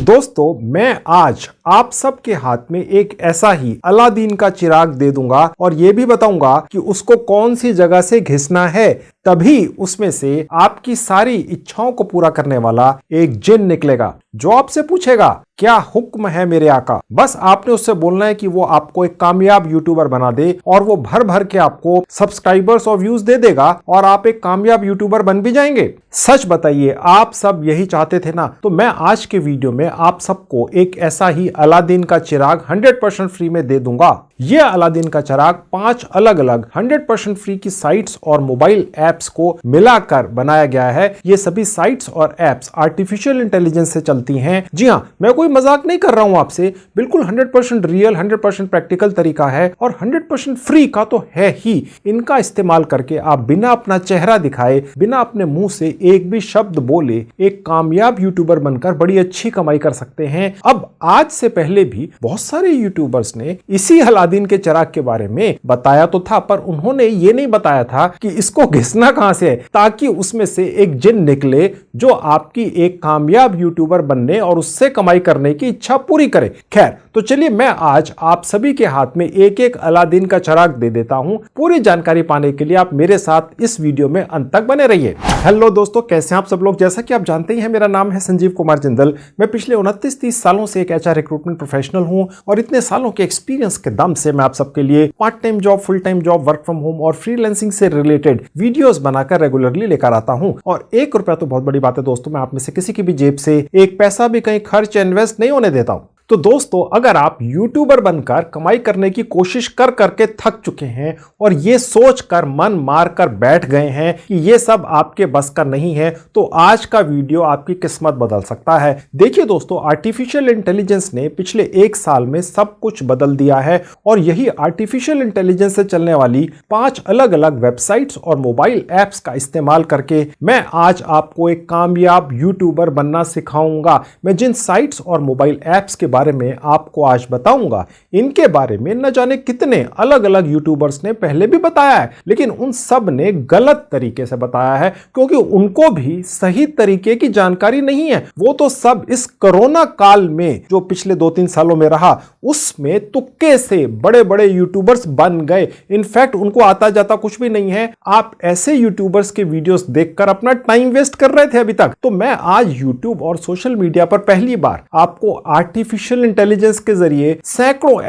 दोस्तों मैं आज आप सबके हाथ में एक ऐसा ही अलादीन का चिराग दे दूंगा और यह भी बताऊंगा कि उसको कौन सी जगह से घिसना है, तभी उसमें से आपकी सारी इच्छाओं को पूरा करने वाला एक जिन निकलेगा जो आपसे पूछेगा क्या हुक्म है मेरे आका। बस आपने उससे बोलना है कि वो आपको एक कामयाब यूट्यूबर बना दे और वो भर भर के आपको सब्सक्राइबर्स और व्यूज दे देगा और आप एक कामयाब यूट्यूबर बन भी जाएंगे। सच बताइए, आप सब यही चाहते थे ना? तो मैं आज के वीडियो में आप सबको एक ऐसा ही अलादीन का चिराग 100% फ्री में दे दूंगा। यह अलादीन का चिराग 5 अलग अलग 100% फ्री की साइट्स और मोबाइल ऐप्स को मिलाकर बनाया गया है। ये सभी साइट्स और ऐप्स आर्टिफिशियल इंटेलिजेंस से चलती हैं। जी हाँ, मैं कोई मजाक नहीं कर रहा हूं आपसे, बिल्कुल 100% रियल 100% प्रैक्टिकल तरीका है और 100% फ्री का तो है ही। इनका इस्तेमाल करके आप बिना अपना चेहरा दिखाए, बिना अपने मुंह से एक भी शब्द बोले एक कामयाब यूट्यूबर बनकर बड़ी अच्छी कमाई कर सकते हैं। अब आज से पहले भी बहुत सारे यूट्यूबर्स ने इसी अलादीन के चिराग के बारे में बताया तो था, पर उन्होंने ये नहीं बताया था कि इसको घिसना कहां से है ताकि उसमें से एक जिन निकले जो आपकी एक कामयाब यूट्यूबर बनने और उससे कमाई करने की इच्छा पूरी करे। खैर, तो चलिए मैं आज आप सभी के हाथ में एक एक अलादीन का चिराग दे देता हूं। पूरी जानकारी पाने के लिए आप मेरे साथ इस वीडियो में अंत तक बने रहिए। हेलो दोस्तों, कैसे हैं आप सब लोग? जैसा कि आप जानते ही हैं, मेरा नाम है संजीव कुमार जिंदल। मैं पिछले 29-30 सालों से एक एचआर रिक्रूटमेंट प्रोफेशनल हूं और इतने सालों के एक्सपीरियंस के दम से मैं आप सबके लिए part time job, full time job, work from home और फ्रीलांसिंग से रिलेटेड वीडियोस बनाकर रेगुलरली लेकर आता हूं। और 1 रुपया तो बहुत बड़ी बात है दोस्तों, मैं आप में से किसी की भी जेब से एक पैसा भी कहीं खर्च इन्वेस्ट नहीं होने देता हूं। तो दोस्तों, अगर आप यूट्यूबर बनकर कमाई करने की कोशिश कर करके थक चुके हैं और ये सोचकर मन मार कर बैठ गए हैं कि ये सब आपके बस का नहीं है, तो आज का वीडियो आपकी किस्मत बदल सकता है। देखिए दोस्तों, आर्टिफिशियल इंटेलिजेंस ने पिछले 1 साल में सब कुछ बदल दिया है और यही आर्टिफिशियल इंटेलिजेंस से चलने वाली 5 अलग अलग वेबसाइट्स और मोबाइल ऐप्स का इस्तेमाल करके मैं आज आपको एक कामयाब यूट्यूबर बनना सिखाऊंगा। मैं जिन साइट्स और मोबाइल ऐप्स के बारे में आपको आज बताऊंगा, इनके बारे में न जाने कितने अलग अलग यूट्यूबर्स ने पहले भी बताया है, लेकिन उन सब ने गलत तरीके से बताया है क्योंकि उनको भी सही तरीके की जानकारी नहीं है। वो तो सब इस कोरोना काल में जो पिछले 2-3 सालों में रहा, उसमें तुक्के से बड़े बड़े यूट्यूबर्स बन गए। इनफैक्ट उनको आता जाता कुछ भी नहीं है। आप ऐसे यूट्यूबर्स के वीडियोस देखकर अपना टाइम वेस्ट कर रहे थे अभी तक। तो मैं आज यूट्यूब और सोशल मीडिया पर पहली बार आपको आर्टिफिशियल इंटेलिजेंस के जरिए सैकड़ों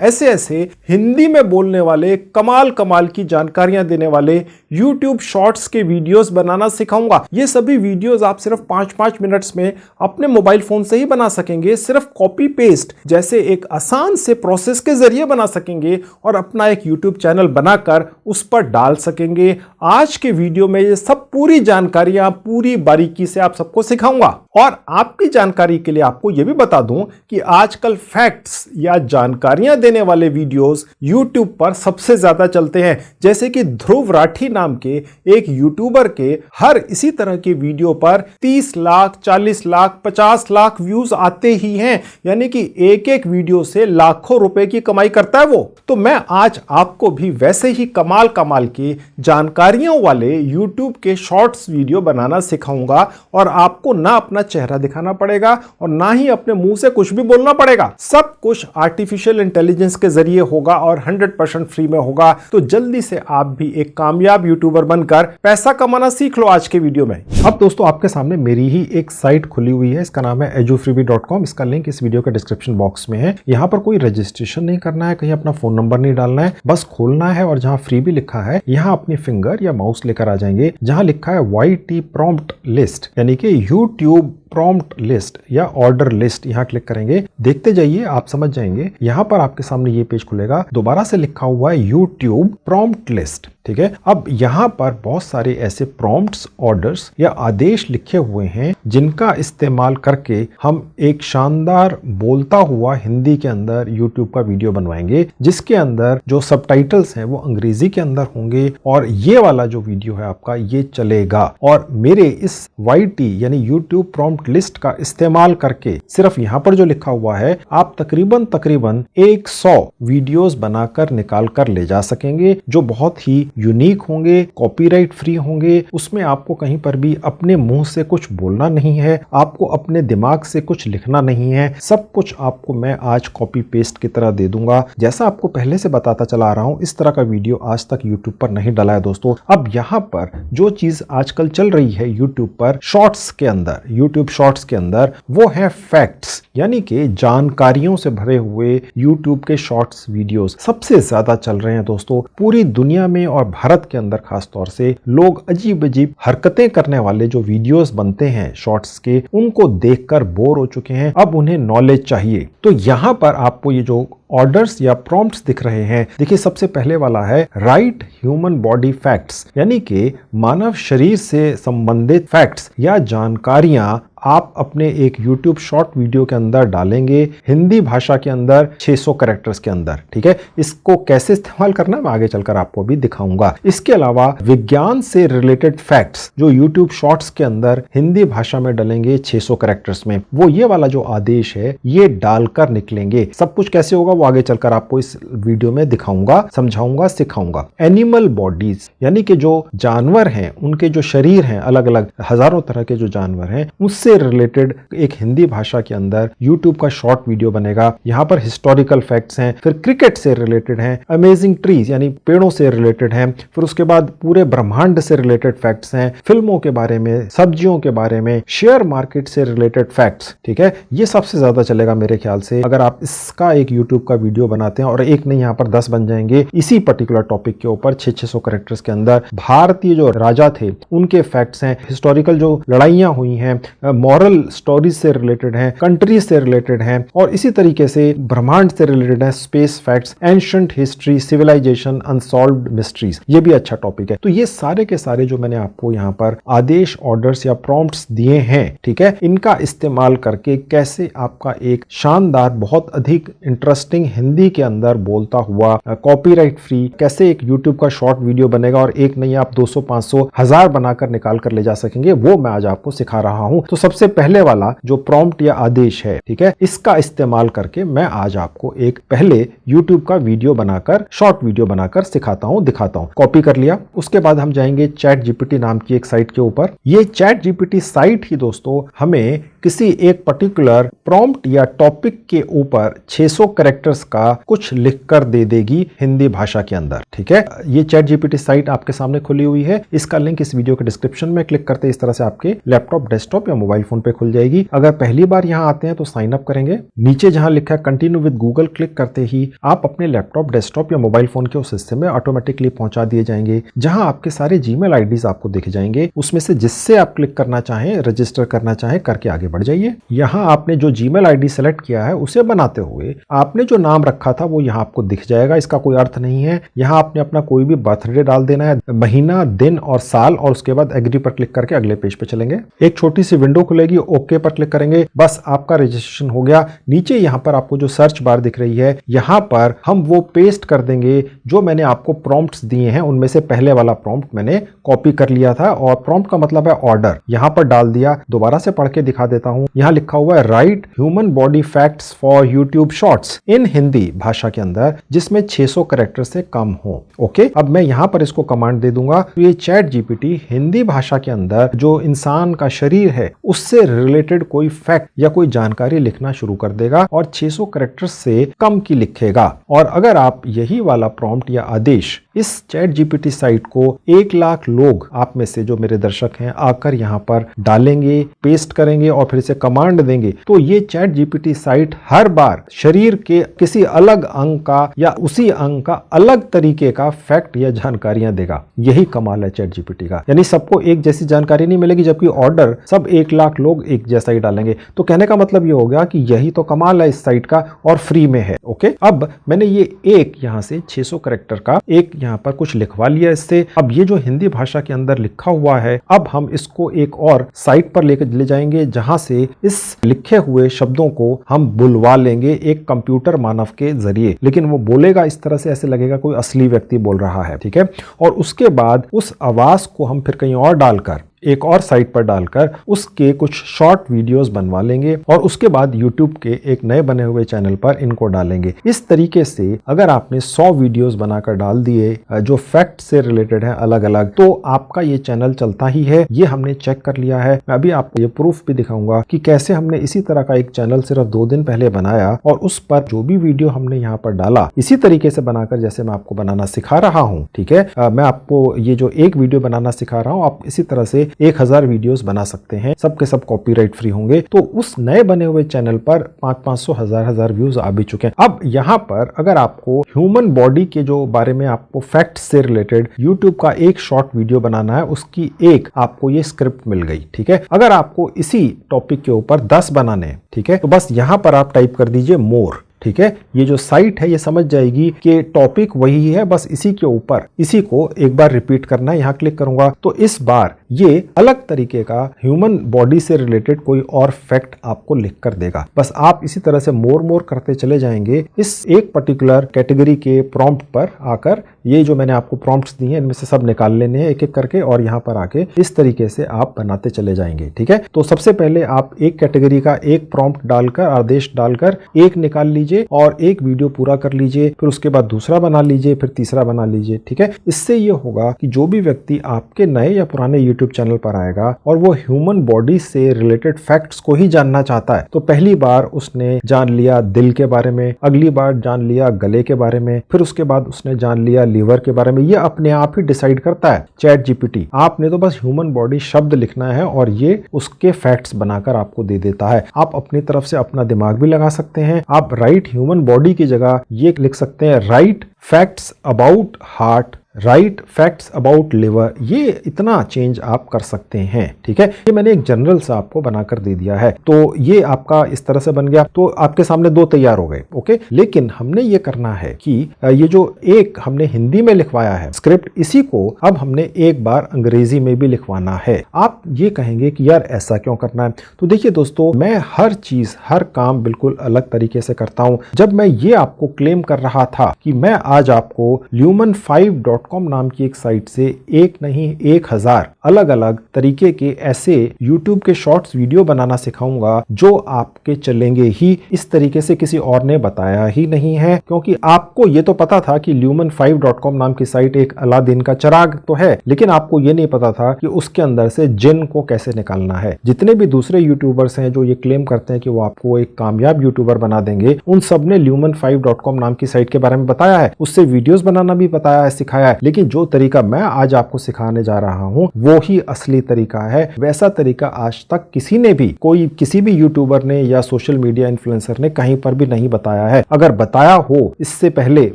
ऐसे हिंदी में बोलने वाले कमाल की जानकारियां देने वाले YouTube शॉर्ट्स के वीडियोस बनाना सिखाऊंगा। ये सभी वीडियोस आप सिर्फ 5-5 मिनट्स में अपने मोबाइल फोन से ही बना सकेंगे। सिर्फ कॉपी पेस्ट जैसे एक आसान से प्रोसेस के जरिए बना सकेंगे और अपना एक YouTube चैनल बनाकर उस पर डाल सकेंगे। आज के वीडियो में ये सब पूरी जानकारियां पूरी बारीकी से आप सबको सिखाऊंगा। और आपकी जानकारी के लिए आपको यह भी बता दूं कि आजकल फैक्ट्स या जानकारियां देने वाले वीडियोस YouTube पर सबसे ज्यादा चलते हैं। जैसे कि ध्रुव राठी नाम के एक यूट्यूबर के हर इसी तरह के वीडियो पर 30 लाख, 40 लाख, 50 लाख व्यूज आते ही हैं, यानी कि एक एक वीडियो से लाखों रुपए की कमाई करता है वो। तो मैं आज आपको भी वैसे ही कमाल के जानकारियों वाले YouTube के शॉर्ट्स वीडियो बनाना सिखाऊंगा और आपको ना अपना चेहरा दिखाना पड़ेगा और ना ही अपने मुंह से कुछ भी बोलना पड़ेगा। सब कुछ आर्टिफिशियल इंटेलिजेंस के जरिए होगा और 100% फ्री में होगा। तो जल्दी से आप भी एक कामयाब यूट्यूबर बनकर पैसा कमाना सीख लो आज के वीडियो में। अब दोस्तों, आपके सामने मेरी ही एक साइट खुली हुई है। इसका नाम है edufreebie.com। इसका लिंक इस वीडियो के डिस्क्रिप्शन बॉक्स में है। यहाँ पर कोई रजिस्ट्रेशन नहीं करना है, कहीं अपना फोन नंबर नहीं डालना है, बस खोलना है और जहाँ फ्री भी लिखा है, यहाँ अपनी फिंगर या माउस लेकर आ जाएंगे। जहाँ लिखा है YT प्रॉम्प्ट लिस्ट, यानी कि यूट्यूब प्रॉम्प्ट लिस्ट या ऑर्डर लिस्ट, यहाँ क्लिक करेंगे। देखते जाइए, आप समझ जाएंगे। यहाँ पर आपके सामने ये पेज खुलेगा। दोबारा से लिखा हुआ है यूट्यूब प्रॉम्प्ट लिस्ट। ठीक है, अब यहाँ पर बहुत सारे ऐसे प्रॉम्प्ट्स, ऑर्डर्स या आदेश लिखे हुए हैं जिनका इस्तेमाल करके हम एक शानदार बोलता हुआ हिंदी के अंदर यूट्यूब का वीडियो बनवाएंगे, जिसके अंदर जो सबटाइटल्स हैं वो अंग्रेजी के अंदर होंगे और ये वाला जो वीडियो है आपका ये चलेगा। और मेरे इस YT यानी यूट्यूब प्रॉम्प्ट प्रॉम्प्ट लिस्ट का इस्तेमाल करके सिर्फ यहाँ पर जो लिखा हुआ है आप तकरीबन 100 वीडियोस बनाकर निकाल कर ले जा सकेंगे, जो बहुत ही यूनिक होंगे, कॉपीराइट फ्री होंगे। उसमें आपको कहीं पर भी अपने मुंह से कुछ बोलना नहीं है, आपको अपने दिमाग से कुछ लिखना नहीं है, सब कुछ आपको मैं आज कॉपी पेस्ट की तरह दे दूंगा। जैसा आपको पहले से बताता चला आ रहा हूं, इस तरह का वीडियो आज तक यूट्यूब पर नहीं डाला है दोस्तों। अब यहाँ पर जो चीज आजकल चल रही है यूट्यूब पर शॉर्ट्स के अंदर, यूट्यूब शॉर्ट्स के अंदर, वो है फैक्ट्स, यानी कि जानकारियों से भरे हुए यूट्यूब के शॉर्ट्स वीडियोस सबसे ज्यादा चल रहे हैं दोस्तों। पूरी दुनिया में और भारत के अंदर खास तौर से लोग अजीब अजीब हरकतें करने वाले जो वीडियोस बनते हैं शॉर्ट्स के, उनको देखकर बोर हो चुके हैं, अब उन्हें नॉलेज चाहिए। तो यहाँ पर आपको ये जो ऑर्डर्स या प्रॉम्प्ट्स दिख रहे हैं, देखिए सबसे पहले वाला है राइट ह्यूमन बॉडी फैक्ट्स, यानी कि मानव शरीर से संबंधित फैक्ट्स या जानकारियां आप अपने एक YouTube शॉर्ट वीडियो के अंदर डालेंगे हिंदी भाषा के अंदर 600 कैरेक्टर्स के अंदर। ठीक है, इसको कैसे इस्तेमाल करना मैं आगे चलकर आपको भी दिखाऊंगा। इसके अलावा विज्ञान से रिलेटेड फैक्ट्स जो YouTube शॉर्ट्स के अंदर हिंदी भाषा में डालेंगे 600 कैरेक्टर्स में, वो ये वाला जो आदेश है ये डालकर निकलेंगे। सब कुछ कैसे होगा वो आगे चलकर आपको इस वीडियो में दिखाऊंगा, समझाऊंगा, सिखाऊंगा। एनिमल बॉडीज, यानी कि जो जानवर हैं उनके जो शरीर हैं, अलग अलग हजारों तरह के जो जानवर हैं, उससे रिलेटेड एक हिंदी भाषा के अंदर YouTube का शॉर्ट वीडियो बनेगा। यहाँ पर हिस्टोरिकल फैक्ट्स हैं, फिर क्रिकेट से रिलेटेड हैं, अमेजिंग ट्रीज यानी पेड़ों से रिलेटेड हैं, फिर उसके बाद पूरे ब्रह्मांड से रिलेटेड फैक्ट्स हैं, फिल्मों के बारे में, सब्जियों के बारे में, शेयर मार्केट से रिलेटेड फैक्ट्स। ठीक है, ये सबसे ज्यादा चलेगा मेरे ख्याल से। अगर आप इसका एक YouTube का वीडियो बनाते हैं और एक नहीं यहाँ पर 10 बन जाएंगे इसी पर्टिकुलर टॉपिक के ऊपर 600 कैरेक्टर्स के अंदर। भारतीय जो राजा थे उनके फैक्ट्स हैं, हिस्टोरिकल जो लड़ाइयां हुई हैं, मॉरल स्टोरीज से रिलेटेड हैं, कंट्रीज से रिलेटेड हैं, और इसी तरीके से ब्रह्मांड से रिलेटेड है, space facts, ancient history, civilisation, unsolved mysteries, ये भी अच्छा टॉपिक है। तो ये सारे के सारे जो मैंने आपको यहाँ पर आदेश, ऑर्डर्स या प्रॉम्प्ट्स दिए हैं, ठीक है, इनका इस्तेमाल करके कैसे आपका एक शानदार, बहुत अधिक इंटरेस्टिंग हिंदी के अंदर बोलता हुआ, कॉपीराइट फ्री, कैसे एक यूट्यूब का शॉर्ट वीडियो बनेगा और एक नहीं आप 200, 500, 1000 बनाकर निकाल कर ले जा सकेंगे, वो मैं आज आपको सिखा रहा हूं। तो सबसे पहले वाला जो प्रॉम्प्ट या आदेश है, ठीक है, इसका इस्तेमाल करके मैं आज आपको एक पहले YouTube का वीडियो बनाकर, शॉर्ट वीडियो बनाकर सिखाता हूं, दिखाता हूं। कॉपी कर लिया। उसके बाद हम जाएंगे ChatGPT नाम की एक साइट के ऊपर। ये ChatGPT साइट ही दोस्तों हमें किसी एक पर्टिकुलर प्रॉम्प्ट या टॉपिक के ऊपर 600 कैरेक्टर्स का कुछ लिखकर दे देगी हिंदी भाषा के अंदर। ठीक है, ये ChatGPT साइट आपके सामने खुली हुई है। इसका लिंक इस वीडियो के डिस्क्रिप्शन में क्लिक करते इस तरह से आपके लैपटॉप, डेस्कटॉप या मोबाइल फोन पे खुल जाएगी। अगर पहली बार यहां आते हैं तो साइन अप करेंगे। नीचे जहां लिखा है कंटिन्यू विद गूगल, क्लिक करते ही आप अपने लैपटॉप, डेस्कटॉप या मोबाइल फोन के उस हिस्से में ऑटोमेटिकली पहुंचा दिए जाएंगे, जहां आपके सारे जीमेल आईडीज आपको दिख जाएंगे। उसमें से जिससे आप क्लिक करना चाहें, रजिस्टर करना चाहें, करके आगे बढ़ जाइए। यहां आपने जो जीमेल आईडी सेलेक्ट किया है उसे बनाते हुए आपने जो नाम रखा था वो यहां आपको दिख जाएगा। इसका कोई अर्थ नहीं है। यहां आपने अपना कोई भी बर्थडे डाल देना है, महीना, दिन और साल, और उसके बाद एग्री पर क्लिक करके अगले पेज पे चलेंगे। एक छोटी सी विंडो खुलेगी, ओके पर क्लिक करेंगे, बस आपका रजिस्ट्रेशन हो गया। नीचे यहां पर आपको जो सर्च बार दिख रही है, यहां पर हम वो पेस्ट कर देंगे जो मैंने आपको प्रॉम्प्ट्स दिए हैं। उनमें से पहले वाला प्रॉम्प्ट मैंने कॉपी कर लिया था, और प्रॉम्प्ट का मतलब है ऑर्डर, यहां पर डाल दिया। दोबारा से पढ़ के दिखा देता हूं। यहां लिखा हुआ है write human body facts for YouTube shorts in Hindi भाषा के अंदर, जिसमें 600 कैरेक्टर से कम हो। ओके, अब मैं यहां पर इसको कमांड दे दूंगा, तो ये ChatGPT हिंदी भाषा के अंदर जो इंसान का शरीर है उससे रिलेटेड कोई फैक्ट या कोई जानकारी लिखना शुरू कर देगा, और 600 कैरेक्टर्स से कम की लिखेगा। और अगर आप यही वाला प्रॉम्प्ट या आदेश इस ChatGPT साइट को 1 लाख लोग, आप में से जो मेरे दर्शक हैं, आकर यहां पर डालेंगे, पेस्ट करेंगे और फिर इसे कमांड देंगे, तो ये ChatGPT साइट हर बार शरीर के किसी अलग अंग का या उसी अंग का अलग तरीके का फैक्ट या जानकारियां देगा। यही कमाल है ChatGPT का। यानी सबको एक जैसी जानकारी नहीं मिलेगी, जबकि ऑर्डर सब 1 लाख लोग एक जैसा ही डालेंगे। तो कहने का मतलब ये हो गया कि यही तो कमाल है इस साइट का, और फ्री में है। ओके, अब मैंने ये एक यहां से 600 कैरेक्टर का एक यहां पर कुछ लिखवा लिया इससे। अब ये जो हिंदी भाषा के अंदर लिखा हुआ है, अब हम इसको एक और साइट पर लेकर ले जाएंगे, जहां से इस लिखे हुए शब्दों को हम बुलवा लेंगे एक कंप्यूटर मानव के जरिए। लेकिन वो बोलेगा इस तरह से, ऐसे लगेगा कोई असली व्यक्ति बोल रहा है। ठीक है, और उसके बाद उस आवाज को हम फिर कहीं और डालकर एक और साइट पर डालकर उसके कुछ शॉर्ट वीडियोस बनवा लेंगे और उसके बाद यूट्यूब के एक नए बने हुए चैनल पर इनको डालेंगे। इस तरीके से अगर आपने 100 वीडियोस बनाकर डाल दिए जो फैक्ट से रिलेटेड है अलग अलग, तो आपका ये चैनल चलता ही है। ये हमने चेक कर लिया है। मैं अभी आपको ये प्रूफ भी दिखाऊंगा कि कैसे हमने इसी तरह का एक चैनल सिर्फ 2 दिन पहले बनाया और उस पर जो भी वीडियो हमने यहाँ पर डाला इसी तरीके से बनाकर जैसे मैं आपको बनाना सिखा रहा हूँ। ठीक है, मैं आपको ये जो एक वीडियो बनाना सिखा रहा हूँ, आप इसी तरह से 1000 वीडियोस बना सकते हैं, सबके सब कॉपीराइट फ्री होंगे। तो उस नए बने हुए चैनल पर 500 1000 व्यूज आ भी चुके हैं। अब यहाँ पर अगर आपको ह्यूमन बॉडी के जो बारे में आपको फैक्ट से रिलेटेड यूट्यूब का एक शॉर्ट वीडियो बनाना है, उसकी एक आपको ये स्क्रिप्ट मिल गई। ठीक है, अगर आपको इसी टॉपिक के ऊपर 10 बनाने हैं, ठीक है, तो बस यहां पर आप टाइप कर दीजिए मोर। ठीक है, ये जो साइट है ये समझ जाएगी कि टॉपिक वही है, बस इसी के ऊपर इसी को एक बार रिपीट करना है। यहां क्लिक करूंगा तो इस बार ये अलग तरीके का ह्यूमन बॉडी से रिलेटेड कोई और फैक्ट आपको लिख कर देगा। बस आप इसी तरह से मोर मोर करते चले जाएंगे इस एक पर्टिकुलर कैटेगरी के प्रॉम्प्ट पर आकर। ये जो मैंने आपको प्रॉम्प्ट्स दिए हैं इनमें से सब निकाल लेने हैं एक एक करके और यहाँ पर आके इस तरीके से आप बनाते चले जाएंगे। ठीक है, तो सबसे पहले आप एक कैटेगरी का एक प्रॉम्प्ट डालकर आदेश डालकर एक निकाल लीजिए और एक वीडियो पूरा कर लीजिए, फिर उसके बाद दूसरा बना लीजिए, फिर तीसरा बना लीजिए। ठीक है, इससे ये होगा कि जो भी व्यक्ति आपके नए या पुराने यूट्यूब चैनल पर आएगा और वो ह्यूमन बॉडी से रिलेटेड फैक्ट्स को ही जानना चाहता है, तो पहली बार उसने जान लिया दिल के बारे में, अगली बार जान लिया गले के बारे में, फिर उसके बाद उसने जान लिया लीवर के बारे में। ये अपने आप ही डिसाइड करता है चैट जीपीटी। आपने तो बस ह्यूमन बॉडी शब्द लिखना है और ये उसके फैक्ट्स बनाकर आपको दे देता है। आप अपनी तरफ से अपना दिमाग भी लगा सकते हैं। आप राइट ह्यूमन बॉडी की जगह ये लिख सकते हैं right facts about heart, right facts about liver. ये इतना चेंज आप कर सकते हैं। ठीक है, ये मैंने एक जनरल सा आपको बनाकर दे दिया है। तो ये आपका इस तरह से बन गया, तो आपके सामने 2 तैयार हो गए। ओके, लेकिन हमने ये करना है कि ये जो एक हमने हिंदी में लिखवाया है स्क्रिप्ट, इसी को अब हमने एक बार अंग्रेजी में भी लिखवाना है। आप ये कहेंगे कि यार ऐसा क्यों करना है? तो देखिए दोस्तों, मैं हर चीज हर काम बिल्कुल अलग तरीके से करता हूं। जब मैं ये आपको क्लेम कर रहा था कि मैं आज आपको lumen5.com नाम की एक साइट से एक नहीं 1000 अलग अलग तरीके के ऐसे YouTube के शॉर्ट्स वीडियो बनाना सिखाऊंगा जो आपके चलेंगे ही, इस तरीके से किसी और ने बताया ही नहीं है। क्योंकि आपको ये तो पता था कि lumen5.com नाम की साइट एक अलादीन का चिराग तो है, लेकिन आपको ये नहीं पता था कि उसके अंदर से जिन को कैसे निकालना है। जितने भी दूसरे यूट्यूबर्स हैं जो ये क्लेम करते हैं कि वो आपको एक कामयाब यूट्यूबर बना देंगे, उन सब ने lumen5.com नाम की साइट के बारे में बताया है, उससे वीडियोस बनाना भी बताया है, सिखाया है। लेकिन जो तरीका मैं आज आपको सिखाने जा रहा हूं वो ही असली तरीका है। वैसा तरीका आज तक किसी ने भी, कोई किसी भी यूट्यूबर ने या सोशल मीडिया इन्फ्लुएंसर ने कहीं पर भी नहीं बताया है। अगर बताया हो इससे पहले,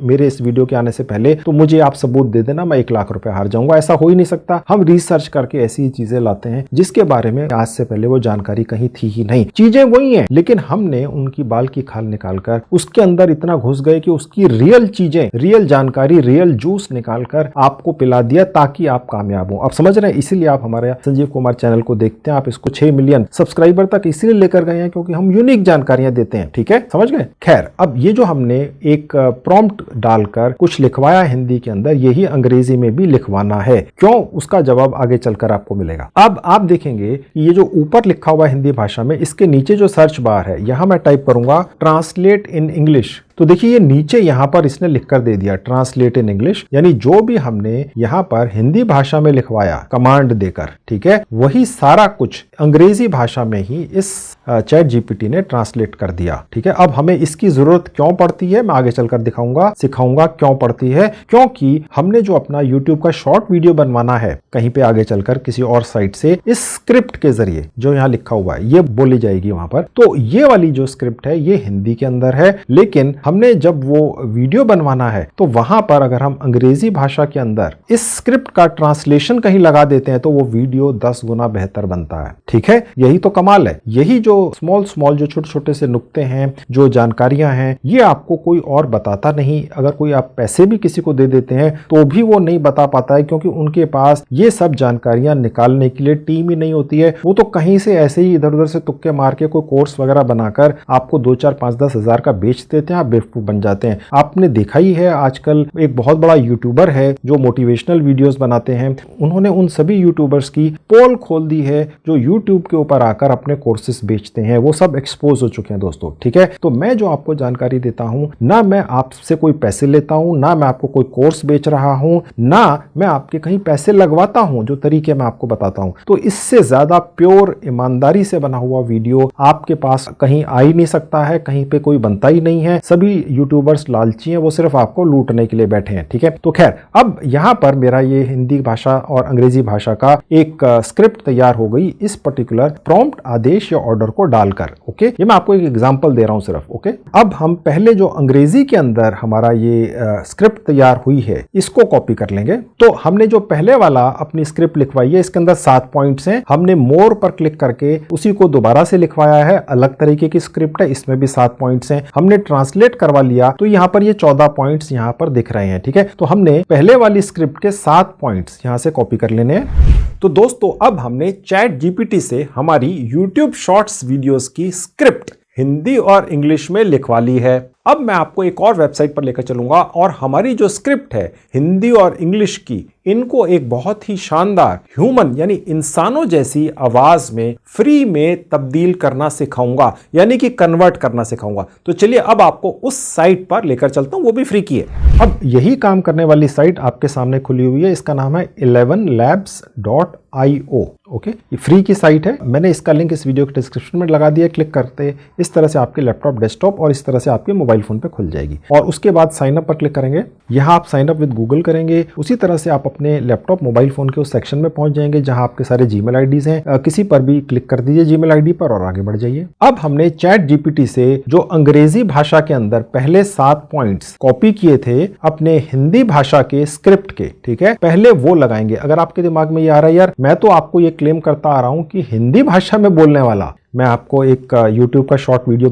मेरे इस वीडियो के आने से पहले, तो मुझे आप सबूत दे देना, मैं 1 लाख रुपए हार जाऊंगा। ऐसा हो ही नहीं सकता। हम रिसर्च करके ऐसी चीजें लाते हैं जिसके बारे में आज से पहले वो जानकारी कहीं थी ही नहीं। चीजें वही हैं, लेकिन हमने उनकी बाल की खाल निकालकर उसके अंदर इतना घुस गए कि उसकी रियल चीजें, रियल जानकारी, रियल जूस निकालकर आपको पिला दिया ताकि आप कामयाब हो। आप समझ रहे हैं? इसीलिए आप हमारे संजीव कुमार चैनल को देखते हैं। आप इसको 6 मिलियन सब्सक्राइबर तक इसीलिए लेकर गए हैं क्योंकि हम यूनिक जानकारियां देते हैं। ठीक है, समझ गए? खैर, अब ये जो हमने एक प्रॉम्प्ट डालकर कुछ लिखवाया हिंदी के अंदर, यही अंग्रेजी में भी लिखवाना है। क्यों? उसका जवाब आगे चलकर आपको मिलेगा। अब आप देखेंगे कि ये जो ऊपर लिखा हुआ हिंदी भाषा में, इसके नीचे जो सर्च बार है, यहां मैं टाइप करूंगा ट्रांसलेट इन इंग्लिश। तो देखिए ये नीचे यहां पर इसने लिखकर दे दिया ट्रांसलेट इन इंग्लिश, यानी जो भी हमने यहां पर हिंदी भाषा में लिखवाया कमांड देकर, ठीक है, वही सारा कुछ अंग्रेजी भाषा में ही इस चैट जीपीटी ने ट्रांसलेट कर दिया। ठीक है, अब हमें इसकी जरूरत क्यों पड़ती है मैं आगे चलकर दिखाऊंगा, सिखाऊंगा क्यों पड़ती है। क्योंकि हमने जो अपना यूट्यूब का शॉर्ट वीडियो बनवाना है कहीं पे आगे चलकर किसी और साइट से, इस स्क्रिप्ट के जरिए जो यहाँ लिखा हुआ है ये बोली जाएगी वहां पर। तो ये वाली जो स्क्रिप्ट है ये हिंदी के अंदर है, लेकिन हमने जब वो वीडियो बनवाना है तो वहां पर अगर हम अंग्रेजी भाषा के अंदर इस स्क्रिप्ट का ट्रांसलेशन कहीं लगा देते हैं तो वो वीडियो 10 गुना बेहतर बनता है। ठीक है, यही तो कमाल है। यही जो स्मॉल जो छोटे छोटे से नुक्ते हैं, जो जानकारियां हैं, ये आपको कोई और बताता नहीं। अगर कोई आप पैसे भी किसी को दे देते हैं तो भी वो नहीं बता पाता है, क्योंकि उनके पास ये सब जानकारियां निकालने के लिए टीम ही नहीं होती है। वो तो कहीं से ऐसे ही इधर उधर से तुक्के मार के कोई कोर्स वगैरह बनाकर आपको 2, 4, 5, 10 हजार का बेच देते हैं। आप बेवकूफ बन जाते हैं। आपने देखा ही है आजकल एक बहुत बड़ा यूट्यूबर है जो मोटिवेशनल वीडियोस बनाते हैं, उन्होंने उन सभी यूट्यूबर्स की पोल खोल दी है जो यूट्यूब के ऊपर आकर अपने कोर्सेज बेचते हैं, वो सब एक्सपोज हो चुके हैं दोस्तों। ठीक है, तो मैं जो आपको जानकारी देता हूं, ना मैं आपसे कोई पैसे लेता हूं, ना मैं आपको कोई कोर्स बेच रहा हूं, ना मैं आपके कहीं पैसे लगवाता हूं, जो तरीके मैं आपको बताता हूं। तो इससे ज्यादा प्योर ईमानदारी से बना हुआ वीडियो आपके पास कहीं आ ही नहीं सकता है, कहीं पे कोई बनता ही नहीं है। सभी यूट्यूबर्स लालची हैं, वो सिर्फ आपको लूटने के लिए बैठे हैं। ठीक है, तो खैर अब यहां पर मेरा ये हिंदी भाषा और अंग्रेजी भाषा का एक स्क्रिप्ट तैयार हो गई इस पर्टिकुलर प्रॉम्प्ट आदेश या ऑर्डर को डालकर। ओके, ये मैं आपको एक एग्जांपल दे रहा हूं सिर्फ। ओके, अब हम पहले जो अंग्रेजी के अंदर हमारा ये स्क्रिप्ट तैयार हुई है इसको कॉपी कर लेंगे। तो हमने जो पहले वाला अपनी स्क्रिप्ट लिखवाई है, इसके अंदर 7 पॉइंट्स हैं। हमने मोर पर क्लिक करके उसी को दोबारा से लिखवाया है, अलग तरीके की स्क्रिप्ट है, इसमें भी 7 पॉइंट्स हैं। हमने ट्रांसलेट करवा लिया तो यहां पर ये 14 पॉइंट्स यहां पर दिख रहे हैं। ठीक है, तो हमने पहले वाली स्क्रिप्ट के 7 पॉइंट्स यहां से कॉपी कर लेने हैं। तो दोस्तों अब हमने चैट जीपीटी से हमारी यूट्यूब शॉर्ट्स वीडियोस की स्क्रिप्ट हिंदी और इंग्लिश में लिखवा ली है। अब मैं आपको एक और वेबसाइट पर लेकर चलूंगा और हमारी जो स्क्रिप्ट है हिंदी और इंग्लिश की, इनको एक बहुत ही शानदार ह्यूमन यानी इंसानों जैसी आवाज में फ्री में तब्दील करना सिखाऊंगा, यानी कि कन्वर्ट करना सिखाऊंगा। तो चलिए अब आपको उस साइट पर लेकर चलता हूं, वो भी फ्री की है। अब यही काम करने वाली साइट आपके सामने खुली हुई है, इसका नाम है 11labs.io। ओके, ये फ्री की साइट है, मैंने इसका लिंक इस वीडियो के डिस्क्रिप्शन में लगा दिया। क्लिक करते इस तरह से आपके लैपटॉप, डेस्कटॉप और इस तरह से आपके मोबाइल फोन पे खुल जाएगी और उसके बाद साइन अप पर क्लिक करेंगे। यहां आप साइन अप विद गूगल करेंगे, उसी तरह से आप अपने लैपटॉप मोबाइल फोन के उस सेक्शन में पहुंच जाएंगे जहां आपके सारे जीमेल आईडीज हैं। किसी पर भी क्लिक कर दीजिए जीमेल आईडी पर और आगे बढ़ जाइए। अब हमने चैट जीपीटी से जो अंग्रेजी भाषा के अंदर पहले 7 पॉइंट्स कॉपी किए थे अपने हिंदी भाषा के स्क्रिप्ट के, ठीक है, पहले वो लगाएंगे। अगर आपके दिमाग में ये आ रहा है यार मैं तो आपको ये क्लेम करता आ रहा हूं कि हिंदी भाषा में बोलने वाला मैं आपको एक YouTube का शॉर्ट वीडियो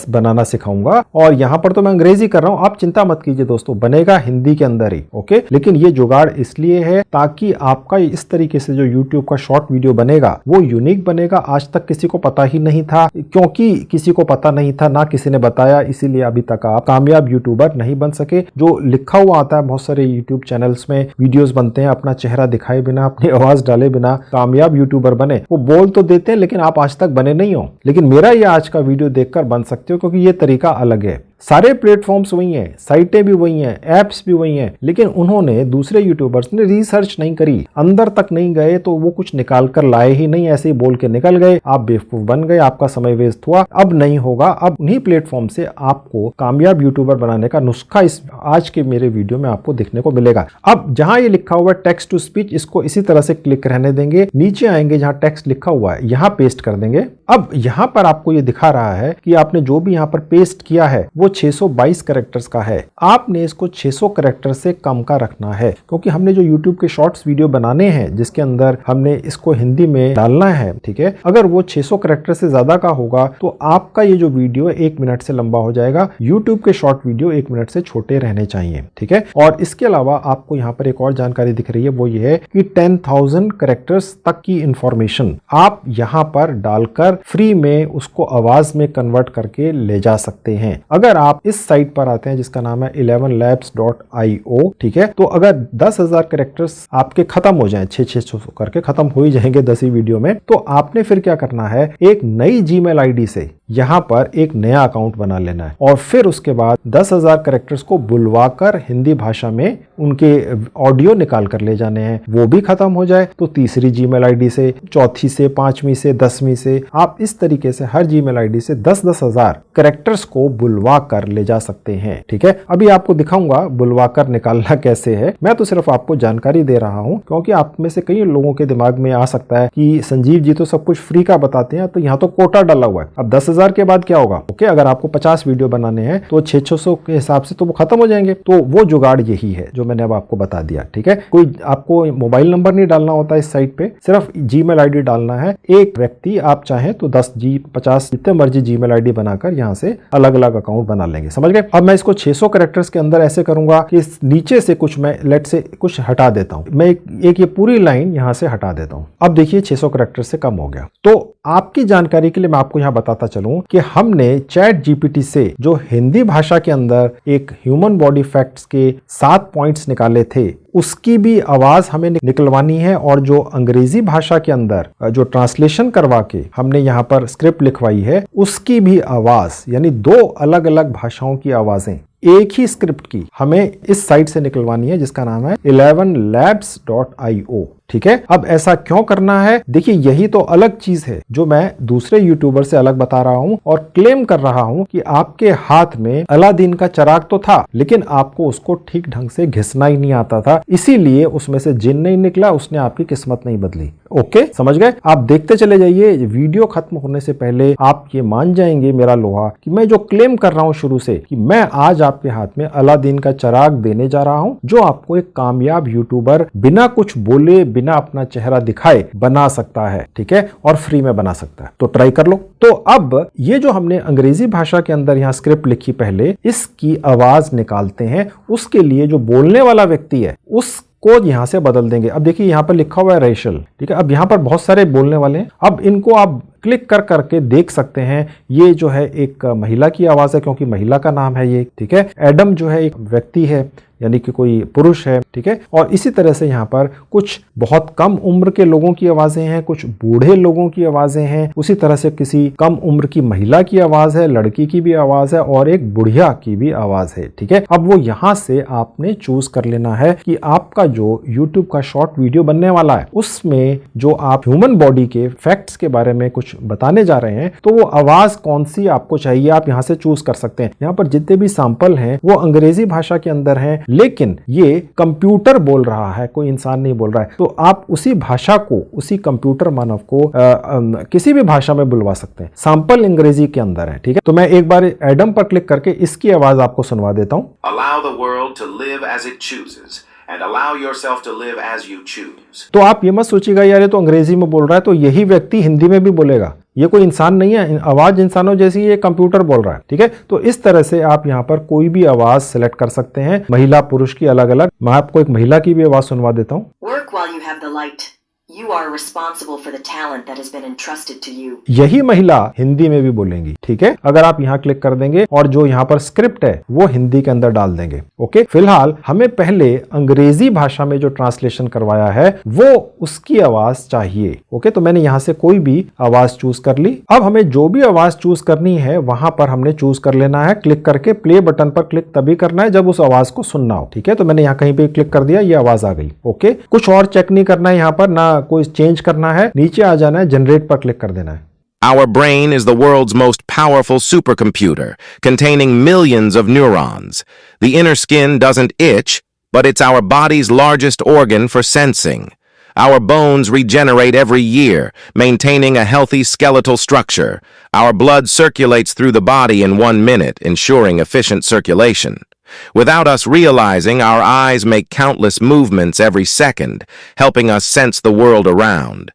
बनाना सिखाऊंगा और यहां पर तो मैं अंग्रेजी कर रहा हूं, आप चिंता मत कीजिए दोस्तों, बनेगा हिंदी के अंदर ही। ओके, लेकिन ये जुगाड़ इसलिए है ताकि आपका इस तरीके से जो YouTube का शॉर्ट वीडियो बनेगा वो यूनिक बनेगा। आज तक किसी को पता ही नहीं था, क्योंकि किसी को पता नहीं था, ना किसी ने बताया, इसीलिए अभी तक आप कामयाब यूट्यूबर नहीं बन सके। जो लिखा हुआ आता है बहुत सारे यूट्यूब चैनल्स में, वीडियोस बनते हैं अपना चेहरा दिखाए बिना, अपनी आवाज डाले बिना कामयाब यूट्यूबर बने, वो बोल तो देते हैं लेकिन आप आज तक बने नहीं हो। लेकिन मेरा ये आज का वीडियो देखकर बन सकते हो, क्योंकि ये तरीका अलग है। सारे प्लेटफॉर्म्स वही हैं, साइटें भी वही हैं, एप्स भी वही हैं, लेकिन उन्होंने दूसरे यूट्यूबर्स ने रिसर्च नहीं करी, अंदर तक नहीं गए, तो वो कुछ निकाल कर लाए ही नहीं, ऐसे ही बोल के निकल गए, आप बेवकूफ बन गए, आपका समय वेस्ट हुआ। अब नहीं होगा, अब उन्हीं प्लेटफॉर्म से आपको कामयाब यूट्यूबर बनाने का नुस्खा इस आज के मेरे वीडियो में आपको देखने को मिलेगा। अब जहां ये लिखा हुआ है टेक्स्ट टू स्पीच, इसको इसी तरह से क्लिक रहने देंगे, नीचे आएंगे जहां टेक्स्ट लिखा हुआ है, यहां पेस्ट कर देंगे। अब यहां पर आपको ये दिखा रहा है कि आपने जो भी यहां पर पेस्ट किया है वो 622 कैरेक्टर्स का है। आपने इसको 600 कैरेक्टर से कम का रखना है, क्योंकि हमने जो YouTube के शॉर्ट्स वीडियो बनाने हैं जिसके अंदर हमने इसको हिंदी में डालना है, ठीक है, अगर वो 600 कैरेक्टर से ज्यादा का होगा तो आपका ये जो वीडियो 1 मिनट से लंबा हो जाएगा। YouTube के शॉर्ट वीडियो 1 मिनट से छोटे रहने चाहिए, ठीक है। और इसके अलावा आपको यहाँ पर एक और जानकारी दिख रही है, वो ये है कि 10,000 कैरेक्टर्स तक की इंफॉर्मेशन आप यहाँ पर डालकर फ्री में उसको आवाज में कन्वर्ट करके ले जा सकते हैं। अगर आप इस साइट पर आते हैं जिसका नाम है 11labs.io, ठीक है, तो अगर 10,000 कैरेक्टर्स आपके खत्म हो जाएं, 600 करके खत्म हो ही जाएंगे 10 ही वीडियो में, तो आपने फिर क्या करना है, एक नई जीमेल आईडी से यहां पर एक नया अकाउंट बना लेना है और फिर उसके बाद 10,000 कैरेक्टर्स को बुलवाकर हिंदी भाषा में उनके ऑडियो निकाल कर ले जाने हैं। वो भी खत्म हो जाए तो तीसरी जीमेल आईडी से, चौथी से, 5वीं से, 10वीं से, आप इस तरीके से हर जीमेल आईडी से 10,000 कैरेक्टर्स को बुलवा कर ले जा सकते हैं, ठीक है। अभी आपको दिखाऊंगा बुलवा कर निकालना कैसे है, मैं तो सिर्फ आपको जानकारी दे रहा हूं, क्योंकि आप में से कई लोगों के दिमाग में आ सकता है कि संजीव जी तो सब कुछ फ्री का बताते हैं, तो यहाँ तो कोटा डाला हुआ है, अब 10,000 के बाद क्या होगा। ओके, अगर आपको 50 वीडियो बनाने हैं तो 600 के हिसाब से तो वो खत्म हो जाएंगे। तो वो जुगाड़ यही है जो मैंने अब आपको बता दिया, ठीक है। कोई आपको मोबाइल नंबर नहीं डालना होता इस साइट पे, सिर्फ जीमेल आईडी डालना है। एक व्यक्ति आप चाहें तो 10 50 जितने मर्जी जीमेल आईडी बनाकर यहाँ से अलग अलग अकाउंट बना बना लेंगे। समझ गए? अब मैं इसको 600 कैरेक्टर्स के अंदर ऐसे करूंगा कि इस नीचे से कुछ मैं लेट से कुछ हटा देता हूं। मैं एक ये पूरी लाइन यहां से हटा देता हूं। अब देखिए 600 कैरेक्टर से कम हो गया। तो आपकी जानकारी के लिए मैं आपको यहां बताता चलूं कि हमने चैट जीपीटी से जो हिंदी भाषा के अंदर एक ह्यूमन बॉडी फैक्ट्स के 7 पॉइंट्स निकाले थे, उसकी भी आवाज हमें निकलवानी है, और जो अंग्रेजी भाषा के अंदर जो ट्रांसलेशन करवा के हमने यहाँ पर स्क्रिप्ट लिखवाई है, उसकी भी आवाज, यानी 2 अलग अलग भाषाओं की आवाजें एक ही स्क्रिप्ट की हमें इस साइट से निकलवानी है, जिसका नाम है 11labs.io। ठीक है? अब ऐसा क्यों करना है? देखिए, यही तो अलग चीज है जो मैं दूसरे यूट्यूबर से अलग बता रहा हूं और क्लेम कर रहा हूं कि आपके हाथ में अलादीन का चिराग तो था, लेकिन आपको उसको ठीक ढंग से घिसना ही नहीं आता था, इसीलिए उसमें से जिन नहीं निकला, उसने आपकी किस्मत नहीं बदली। ओके, समझ गए? आप देखते चले जाइए, वीडियो खत्म होने से पहले आप ये मान जाएंगे मेरा लोहा कि मैं जो क्लेम कर रहा हूं शुरू से कि मैं आज आपके हाथ में अलादीन का चिराग देने जा रहा हूं, जो आपको एक कामयाब यूट्यूबर बिना कुछ बोले, बिना अपना चेहरा दिखाए बना सकता है। ठीक है? और फ्री में बना सकता है। तो ट्राई कर लो। तो अब ये जो हमने अंग्रेजी भाषा के अंदर यहाँ स्क्रिप्ट लिखी, पहले इसकी आवाज निकालते हैं। उसके लिए जो बोलने वाला व्यक्ति है उसको यहां से बदल देंगे। अब देखिए यहां पर लिखा हुआ है रेशल। ठीक है? अब यहां पर बहुत सारे बोलने वाले हैं। अब इनको आप क्लिक कर करके देख सकते हैं। ये जो है एक महिला की आवाज है, क्योंकि महिला का नाम है ये। ठीक है? एडम जो है एक व्यक्ति है, यानी कि कोई पुरुष है। ठीक है? और इसी तरह से यहाँ पर कुछ बहुत कम उम्र के लोगों की आवाजें हैं, कुछ बूढ़े लोगों की आवाजें हैं, उसी तरह से किसी कम उम्र की महिला की आवाज है, लड़की की भी आवाज है, और एक बुढ़िया की भी आवाज है। ठीक है? अब वो यहाँ से आपने चूज कर लेना है कि आपका जो यूट्यूब का शॉर्ट वीडियो बनने वाला है, उसमें जो आप ह्यूमन बॉडी के फैक्ट्स के बारे में कुछ बताने जा रहे हैं, तो वो आवाज कौन सी आपको चाहिए, आप यहाँ से चूज कर सकते हैं। यहाँ पर जितने भी सैंपल हैं वो अंग्रेजी भाषा के अंदर हैं, लेकिन ये कंप्यूटर बोल रहा है, कोई इंसान नहीं बोल रहा है। तो आप उसी भाषा को, उसी कंप्यूटर मानव को किसी भी भाषा में बुलवा सकते हैं। सैंपल अंग्रेजी के अंदर है। ठीक है? तो मैं एक बार एडम पर क्लिक करके इसकी आवाज आपको सुनवा देता हूं। Allow the world to live as it chooses and allow yourself to live as you choose. तो आप ये मत सोचिएगा यार ये तो अंग्रेजी में बोल रहा है, तो यही व्यक्ति हिंदी में भी बोलेगा। ये कोई इंसान नहीं है, आवाज इंसानों जैसी ये कंप्यूटर बोल रहा है। ठीक है? तो इस तरह से आप यहाँ पर कोई भी आवाज सिलेक्ट कर सकते हैं, महिला पुरुष की अलग अलग। मैं आपको एक महिला की भी आवाज सुनवा देता हूँ। Work while you have the light. You are responsible for the talent that has been entrusted to you. यही महिला हिंदी में भी बोलेंगी। ठीक है? अगर आप यहाँ क्लिक कर देंगे और जो यहाँ पर स्क्रिप्ट है वो हिंदी के अंदर डाल देंगे। ओके? फिलहाल हमें पहले अंग्रेजी भाषा में जो ट्रांसलेशन करवाया है वो उसकी आवाज चाहिए। ओके? तो मैंने यहाँ से कोई भी आवाज चूज कर ली। अब हमें जो भी आवाज चूज करनी है वहां पर हमने चूज कर लेना है। क्लिक करके प्ले बटन पर क्लिक तभी करना है जब उस आवाज को सुनना हो। ठीक है? तो मैंने यहाँ कहीं पे क्लिक कर दिया, ये आवाज आ गई। ओके? कुछ और चेक नहीं करना है, यहाँ पर ना कोई चेंज करना है, नीचे आ जाना है, जनरेट पर क्लिक कर देना है। Our brain is the world's most powerful supercomputer, containing millions of neurons. The inner skin doesn't itch, but it's our body's largest organ for sensing. Our bones regenerate every year, maintaining a healthy skeletal structure. Our blood circulates through the body in 1 minute, ensuring efficient circulation. Without us realizing, our eyes make countless movements every second, helping us sense the world around.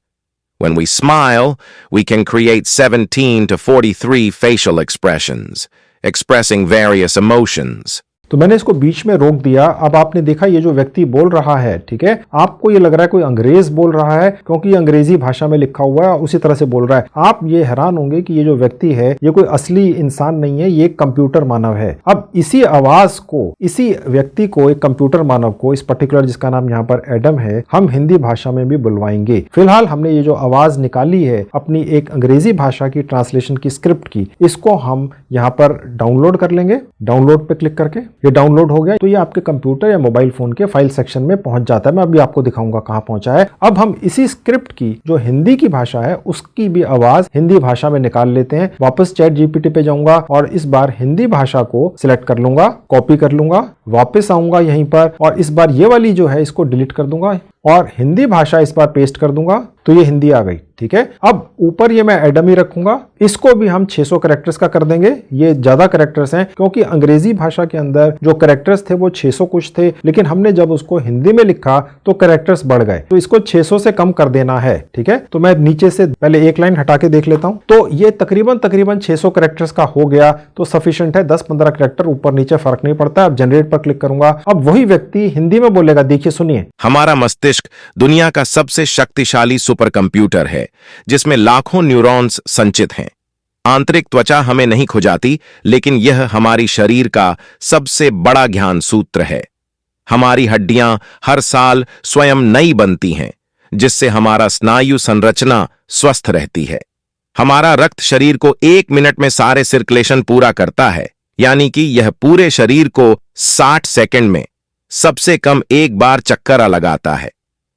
When we smile, we can create 17 to 43 facial expressions, expressing various emotions. तो मैंने इसको बीच में रोक दिया। अब आपने देखा ये जो व्यक्ति बोल रहा है, ठीक है, आपको ये लग रहा है कोई अंग्रेज बोल रहा है, क्योंकि ये अंग्रेजी भाषा में लिखा हुआ है, उसी तरह से बोल रहा है। आप ये हैरान होंगे कि ये जो व्यक्ति है ये कोई असली इंसान नहीं है, ये कंप्यूटर मानव है। अब इसी आवाज को, इसी व्यक्ति को, एक कंप्यूटर मानव को, इस पर्टिकुलर जिसका नाम यहाँ पर एडम है, हम हिंदी भाषा में भी बुलवाएंगे। फिलहाल हमने ये जो आवाज निकाली है अपनी एक अंग्रेजी भाषा की ट्रांसलेशन की स्क्रिप्ट की, इसको हम यहाँ पर डाउनलोड कर लेंगे। डाउनलोड पे क्लिक करके ये डाउनलोड हो गया, तो ये आपके कंप्यूटर या मोबाइल फोन के फाइल सेक्शन में पहुंच जाता है। मैं अभी आपको दिखाऊंगा कहां पहुंचा है। अब हम इसी स्क्रिप्ट की जो हिंदी की भाषा है उसकी भी आवाज हिंदी भाषा में निकाल लेते हैं। वापस चैट जीपीटी पे जाऊंगा और इस बार हिंदी भाषा को सिलेक्ट कर लूंगा, कॉपी कर लूंगा, वापस आऊंगा यहीं पर और इस बार ये वाली जो है इसको डिलीट कर दूंगा और हिंदी भाषा इस बार पेस्ट कर दूंगा, तो ये हिंदी आ गई। ठीक है। अब ऊपर ये मैं एडम ही रखूंगा, इसको भी हम 600 कैरेक्टर्स का कर देंगे। ये ज्यादा कैरेक्टर्स हैं क्योंकि अंग्रेजी भाषा के अंदर जो कैरेक्टर्स थे वो 600 कुछ थे, लेकिन हमने जब उसको हिंदी में लिखा तो कैरेक्टर्स बढ़ गए, तो इसको 600 से कम कर देना है, ठीक है। तो मैं नीचे से पहले एक लाइन हटा के देख लेता हूं, तो ये तकरीबन 600 कैरेक्टर्स का हो गया, तो सफिशिएंट है। 10-15 कैरेक्टर ऊपर नीचे फर्क नहीं पड़ता। अब जनरेट पर क्लिक करूंगा, अब वही व्यक्ति हिंदी में बोलेगा। देखिए, सुनिए। हमारा मस्तिष्क दुनिया का सबसे शक्तिशाली सुपर कंप्यूटर है जिसमें लाखों न्यूरॉन्स संचित हैं। आंतरिक त्वचा हमें नहीं खुजाती, लेकिन यह हमारी शरीर का सबसे बड़ा ज्ञान सूत्र है। हमारी हड्डियां हर साल स्वयं नई बनती हैं, जिससे हमारा स्नायु संरचना स्वस्थ रहती है। हमारा रक्त शरीर को 1 मिनट में सारे सर्कुलेशन पूरा करता है, यानी कि यह पूरे शरीर को 60 सेकंड में सबसे कम एक बार चक्कर लगाता है।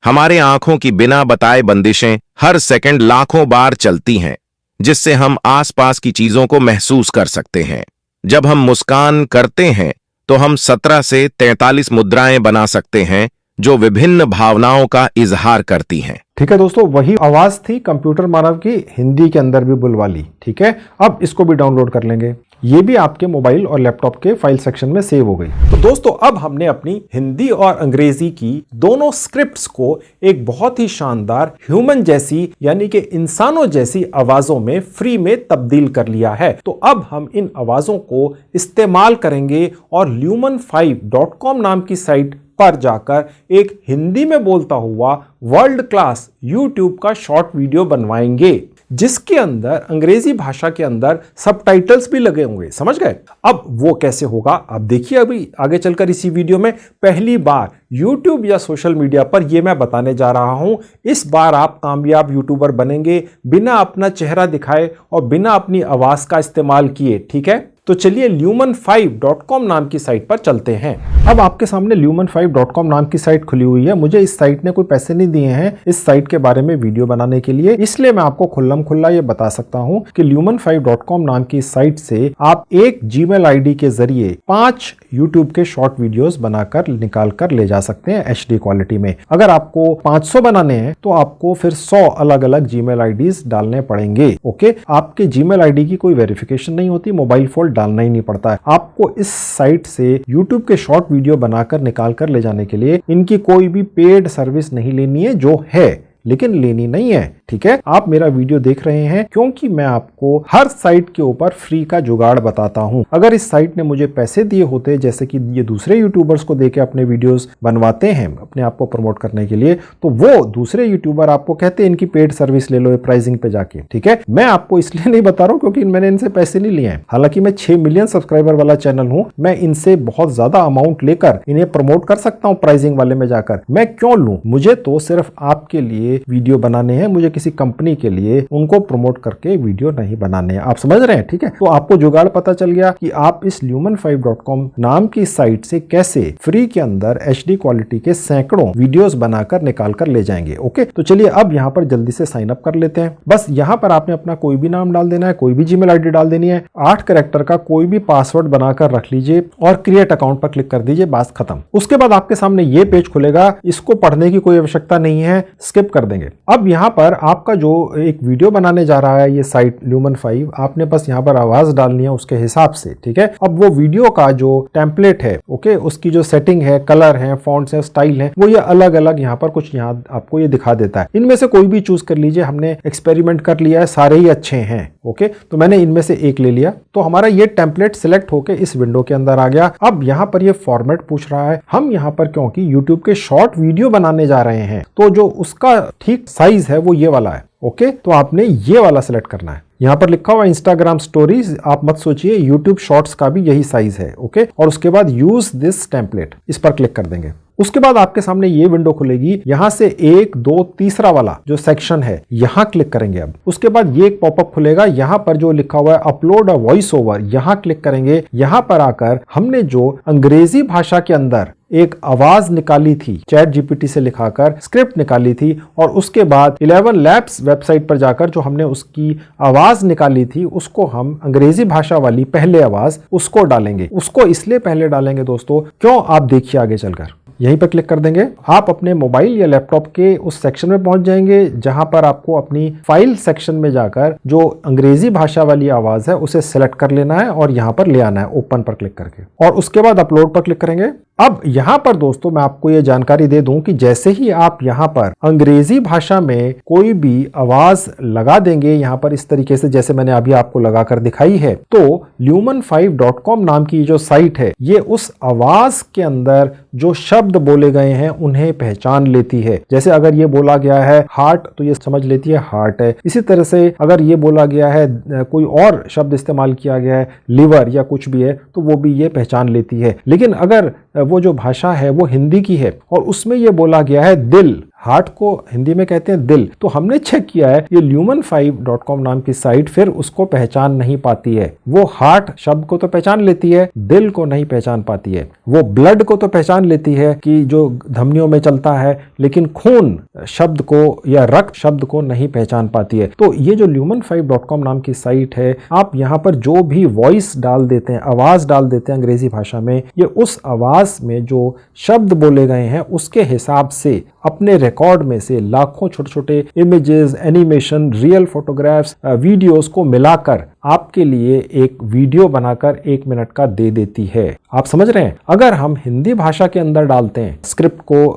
हमारे आंखों की बिना बताए बंदिशें हर सेकंड लाखों बार चलती हैं, जिससे हम आसपास की चीजों को महसूस कर सकते हैं। जब हम मुस्कान करते हैं तो हम 17 से 43 मुद्राएं बना सकते हैं जो विभिन्न भावनाओं का इजहार करती हैं। ठीक है दोस्तों, वही आवाज थी कंप्यूटर मानव की, हिंदी के अंदर भी बुलवाली। ठीक है, अब इसको भी डाउनलोड कर लेंगे। ये भी आपके मोबाइल और लैपटॉप के फाइल सेक्शन में सेव हो गई। तो दोस्तों, अब हमने अपनी हिंदी और अंग्रेजी की दोनों स्क्रिप्ट्स को एक बहुत ही शानदार ह्यूमन जैसी, यानी कि इंसानों जैसी आवाजों में फ्री में तब्दील कर लिया है। तो अब हम इन आवाजों को इस्तेमाल करेंगे और lumen5.com नाम की साइट पर जाकर एक हिंदी में बोलता हुआ वर्ल्ड क्लास यूट्यूब का शॉर्ट वीडियो बनवाएंगे, जिसके अंदर अंग्रेजी भाषा के अंदर सबटाइटल्स भी लगे होंगे। समझ गए? अब वो कैसे होगा आप देखिए अभी आगे चलकर इसी वीडियो में। पहली बार YouTube या सोशल मीडिया पर ये मैं बताने जा रहा हूं। इस बार आप कामयाब यूट्यूबर बनेंगे बिना अपना चेहरा दिखाए और बिना अपनी आवाज का इस्तेमाल किए। ठीक है, तो चलिए lumen5.com नाम की साइट पर चलते हैं। अब आपके सामने lumen5.com नाम की साइट खुली हुई है। मुझे इस साइट ने कोई पैसे नहीं दिए हैं इस साइट के बारे में वीडियो बनाने के लिए, इसलिए मैं आपको खुल्लम खुल्ला ये बता सकता हूं कि lumen5.com नाम की साइट से आप एक जीमेल आईडी के जरिए 5 YouTube के शॉर्ट वीडियोस बनाकर निकाल कर ले जा सकते हैं HD क्वालिटी में। अगर आपको 500 बनाने हैं तो आपको फिर 100 अलग अलग जीमेल आईडीज डालने पड़ेंगे। ओके, आपके जीमेल आईडी की कोई वेरिफिकेशन नहीं होती, मोबाइल फोन डालना ही नहीं पड़ता है। आपको इस साइट से YouTube के शॉर्ट वीडियो बनाकर निकाल कर ले जाने के लिए इनकी कोई भी पेड सर्विस नहीं लेनी है, जो है लेकिन लेनी नहीं है। ठीक है, आप मेरा वीडियो देख रहे हैं क्योंकि मैं आपको हर साइट के ऊपर फ्री का जुगाड़ बताता हूं। अगर इस साइट ने मुझे पैसे दिए होते, जैसे कि ये दूसरे यूट्यूबर्स को देके अपने वीडियोस बनवाते हैं अपने आप को प्रमोट करने के लिए, तो वो दूसरे यूट्यूबर आपको कहते हैं इनकी पेड सर्विस ले लो प्राइसिंग पे जाके। ठीक है, मैं आपको इसलिए नहीं बता रहा हूं क्योंकि मैंने इनसे पैसे नहीं लिए हैं। हालांकि मैं 6 मिलियन सब्सक्राइबर वाला चैनल हूं, मैं इनसे बहुत ज्यादा अमाउंट लेकर इन्हें प्रमोट कर सकता हूं प्राइसिंग वाले में जाकर। मैं क्यों लूं? मुझे तो सिर्फ आपके लिए वीडियो बनाने हैं, मुझे किसी कंपनी के लिए उनको प्रमोट करके वीडियो नहीं बनाने हैं। आप समझ रहे हैं? ठीक है, तो आपको जुगाड़ पता चल गया कि आप इस lumen5.com नाम की साइट से कैसे फ्री के अंदर HD क्वालिटी के सैकड़ों वीडियोस बनाकर निकाल कर ले जाएंगे। ओके, तो चलिए अब यहां पर जल्दी से साइन अप कर लेते हैं। बस यहां पर आपने अपना कोई भी नाम डाल देना है, कोई भी जीमेल आईडी डाल देनी है, 8 कैरेक्टर का कोई भी पासवर्ड बनाकर रख लीजिए और क्रिएट अकाउंट पर क्लिक कर दीजिए। बात खत्म। उसके बाद आपके सामने ये पेज खुलेगा, इसको पढ़ने की कोई आवश्यकता नहीं है, स्किप कर देंगे। अब यहाँ पर आपका जो एक वीडियो बनाने जा रहा है ये साइट lumen5, आपने बस यहाँ पर आवाज डालनी है उसके हिसाब से। ठीक है, अब वो वीडियो का जो टेम्पलेट है, ओके, उसकी जो सेटिंग है, कलर है, फॉन्ट्स है, स्टाइल है, वो ये अलग अलग यहाँ पर कुछ यहाँ आपको ये दिखा देता है। इनमें से कोई भी चूज कर लीजिए। हमने एक्सपेरिमेंट कर लिया है, सारे ही अच्छे हैं। ओके, तो मैंने इनमें से एक ले लिया, तो हमारा ये टेम्पलेट सिलेक्ट होकर इस विंडो के अंदर आ गया। अब यहाँ पर ये फॉर्मेट पूछ रहा है। हम यहाँ पर क्योंकि यूट्यूब के शॉर्ट वीडियो बनाने जा रहे हैं, तो जो उसका ठीक साइज है वो ये वाला है। ओके, तो आपने ये वाला सिलेक्ट करना है। यहाँ पर लिखा हुआ इंस्टाग्राम स्टोरीज, आप मत सोचिए, यूट्यूब शॉर्ट्स का भी यही साइज है। ओके, और उसके बाद यूज दिस टेम्पलेट, इस पर क्लिक कर देंगे। उसके बाद आपके सामने ये विंडो खुलेगी। यहां से 1, 2, तीसरा वाला जो सेक्शन है यहां क्लिक करेंगे। अब उसके बाद ये एक पॉपअप खुलेगा, यहां पर जो लिखा हुआ है अपलोड अ वॉइस ओवर, यहां क्लिक करेंगे। यहां पर आकर हमने जो अंग्रेजी भाषा के अंदर एक आवाज निकाली थी, चैट जीपीटी से लिखाकर स्क्रिप्ट निकाली थी, और उसके बाद 11 लैब्स वेबसाइट पर जाकर जो हमने उसकी आवाज निकाली थी, उसको हम अंग्रेजी भाषा वाली पहले आवाज उसको डालेंगे। उसको इसलिए पहले डालेंगे दोस्तों, क्यों, आप देखिए आगे चलकर। यहीं पर क्लिक कर देंगे। आप अपने मोबाइल या लैपटॉप के उस सेक्शन में पहुंच जाएंगे जहां पर आपको अपनी फाइल सेक्शन में जाकर जो अंग्रेजी भाषा वाली आवाज है उसे सेलेक्ट कर लेना है और यहां पर ले आना है ओपन पर क्लिक करके, और उसके बाद अपलोड पर क्लिक करेंगे। अब यहां पर दोस्तों मैं आपको यह जानकारी दे दूं कि जैसे ही आप यहां पर अंग्रेजी भाषा में कोई भी आवाज लगा देंगे यहां पर इस तरीके से जैसे मैंने अभी आपको लगाकर दिखाई है, तो lumen5.com नाम की जो साइट है ये उस आवाज के अंदर जो शब्द बोले गए हैं उन्हें पहचान लेती है। जैसे अगर ये बोला गया है हार्ट तो ये समझ लेती है हार्ट है। इसी तरह से अगर ये बोला गया है कोई और शब्द इस्तेमाल किया गया है लिवर या कुछ भी है तो वो भी ये पहचान लेती है। लेकिन अगर वो जो भाषा है वो हिंदी की है और उसमें ये बोला गया है दिल, हार्ट को हिंदी में कहते हैं दिल, तो हमने चेक किया है ये lumen5.com नाम की साइट फिर उसको पहचान नहीं पाती है। वो हार्ट शब्द को तो पहचान लेती है, दिल को नहीं पहचान पाती है। वो ब्लड को तो पहचान लेती है कि जो धमनियों में चलता है, लेकिन खून शब्द को या रक्त शब्द को नहीं पहचान पाती है। तो ये जो lumen5.com नाम की साइट है, आप यहाँ पर जो भी वॉइस डाल देते हैं, आवाज डाल देते हैं अंग्रेजी भाषा में, ये उस आवाज में जो शब्द बोले गए हैं उसके हिसाब से अपने रिकॉर्ड में से लाखों छोटे छोटे images, animation, real photographs, videos को मिलाकर आपके लिए एक वीडियो बनाकर 1 मिनट का दे देती है। आप समझ रहे हैं? अगर हम हिंदी भाषा के अंदर डालते हैं स्क्रिप्ट को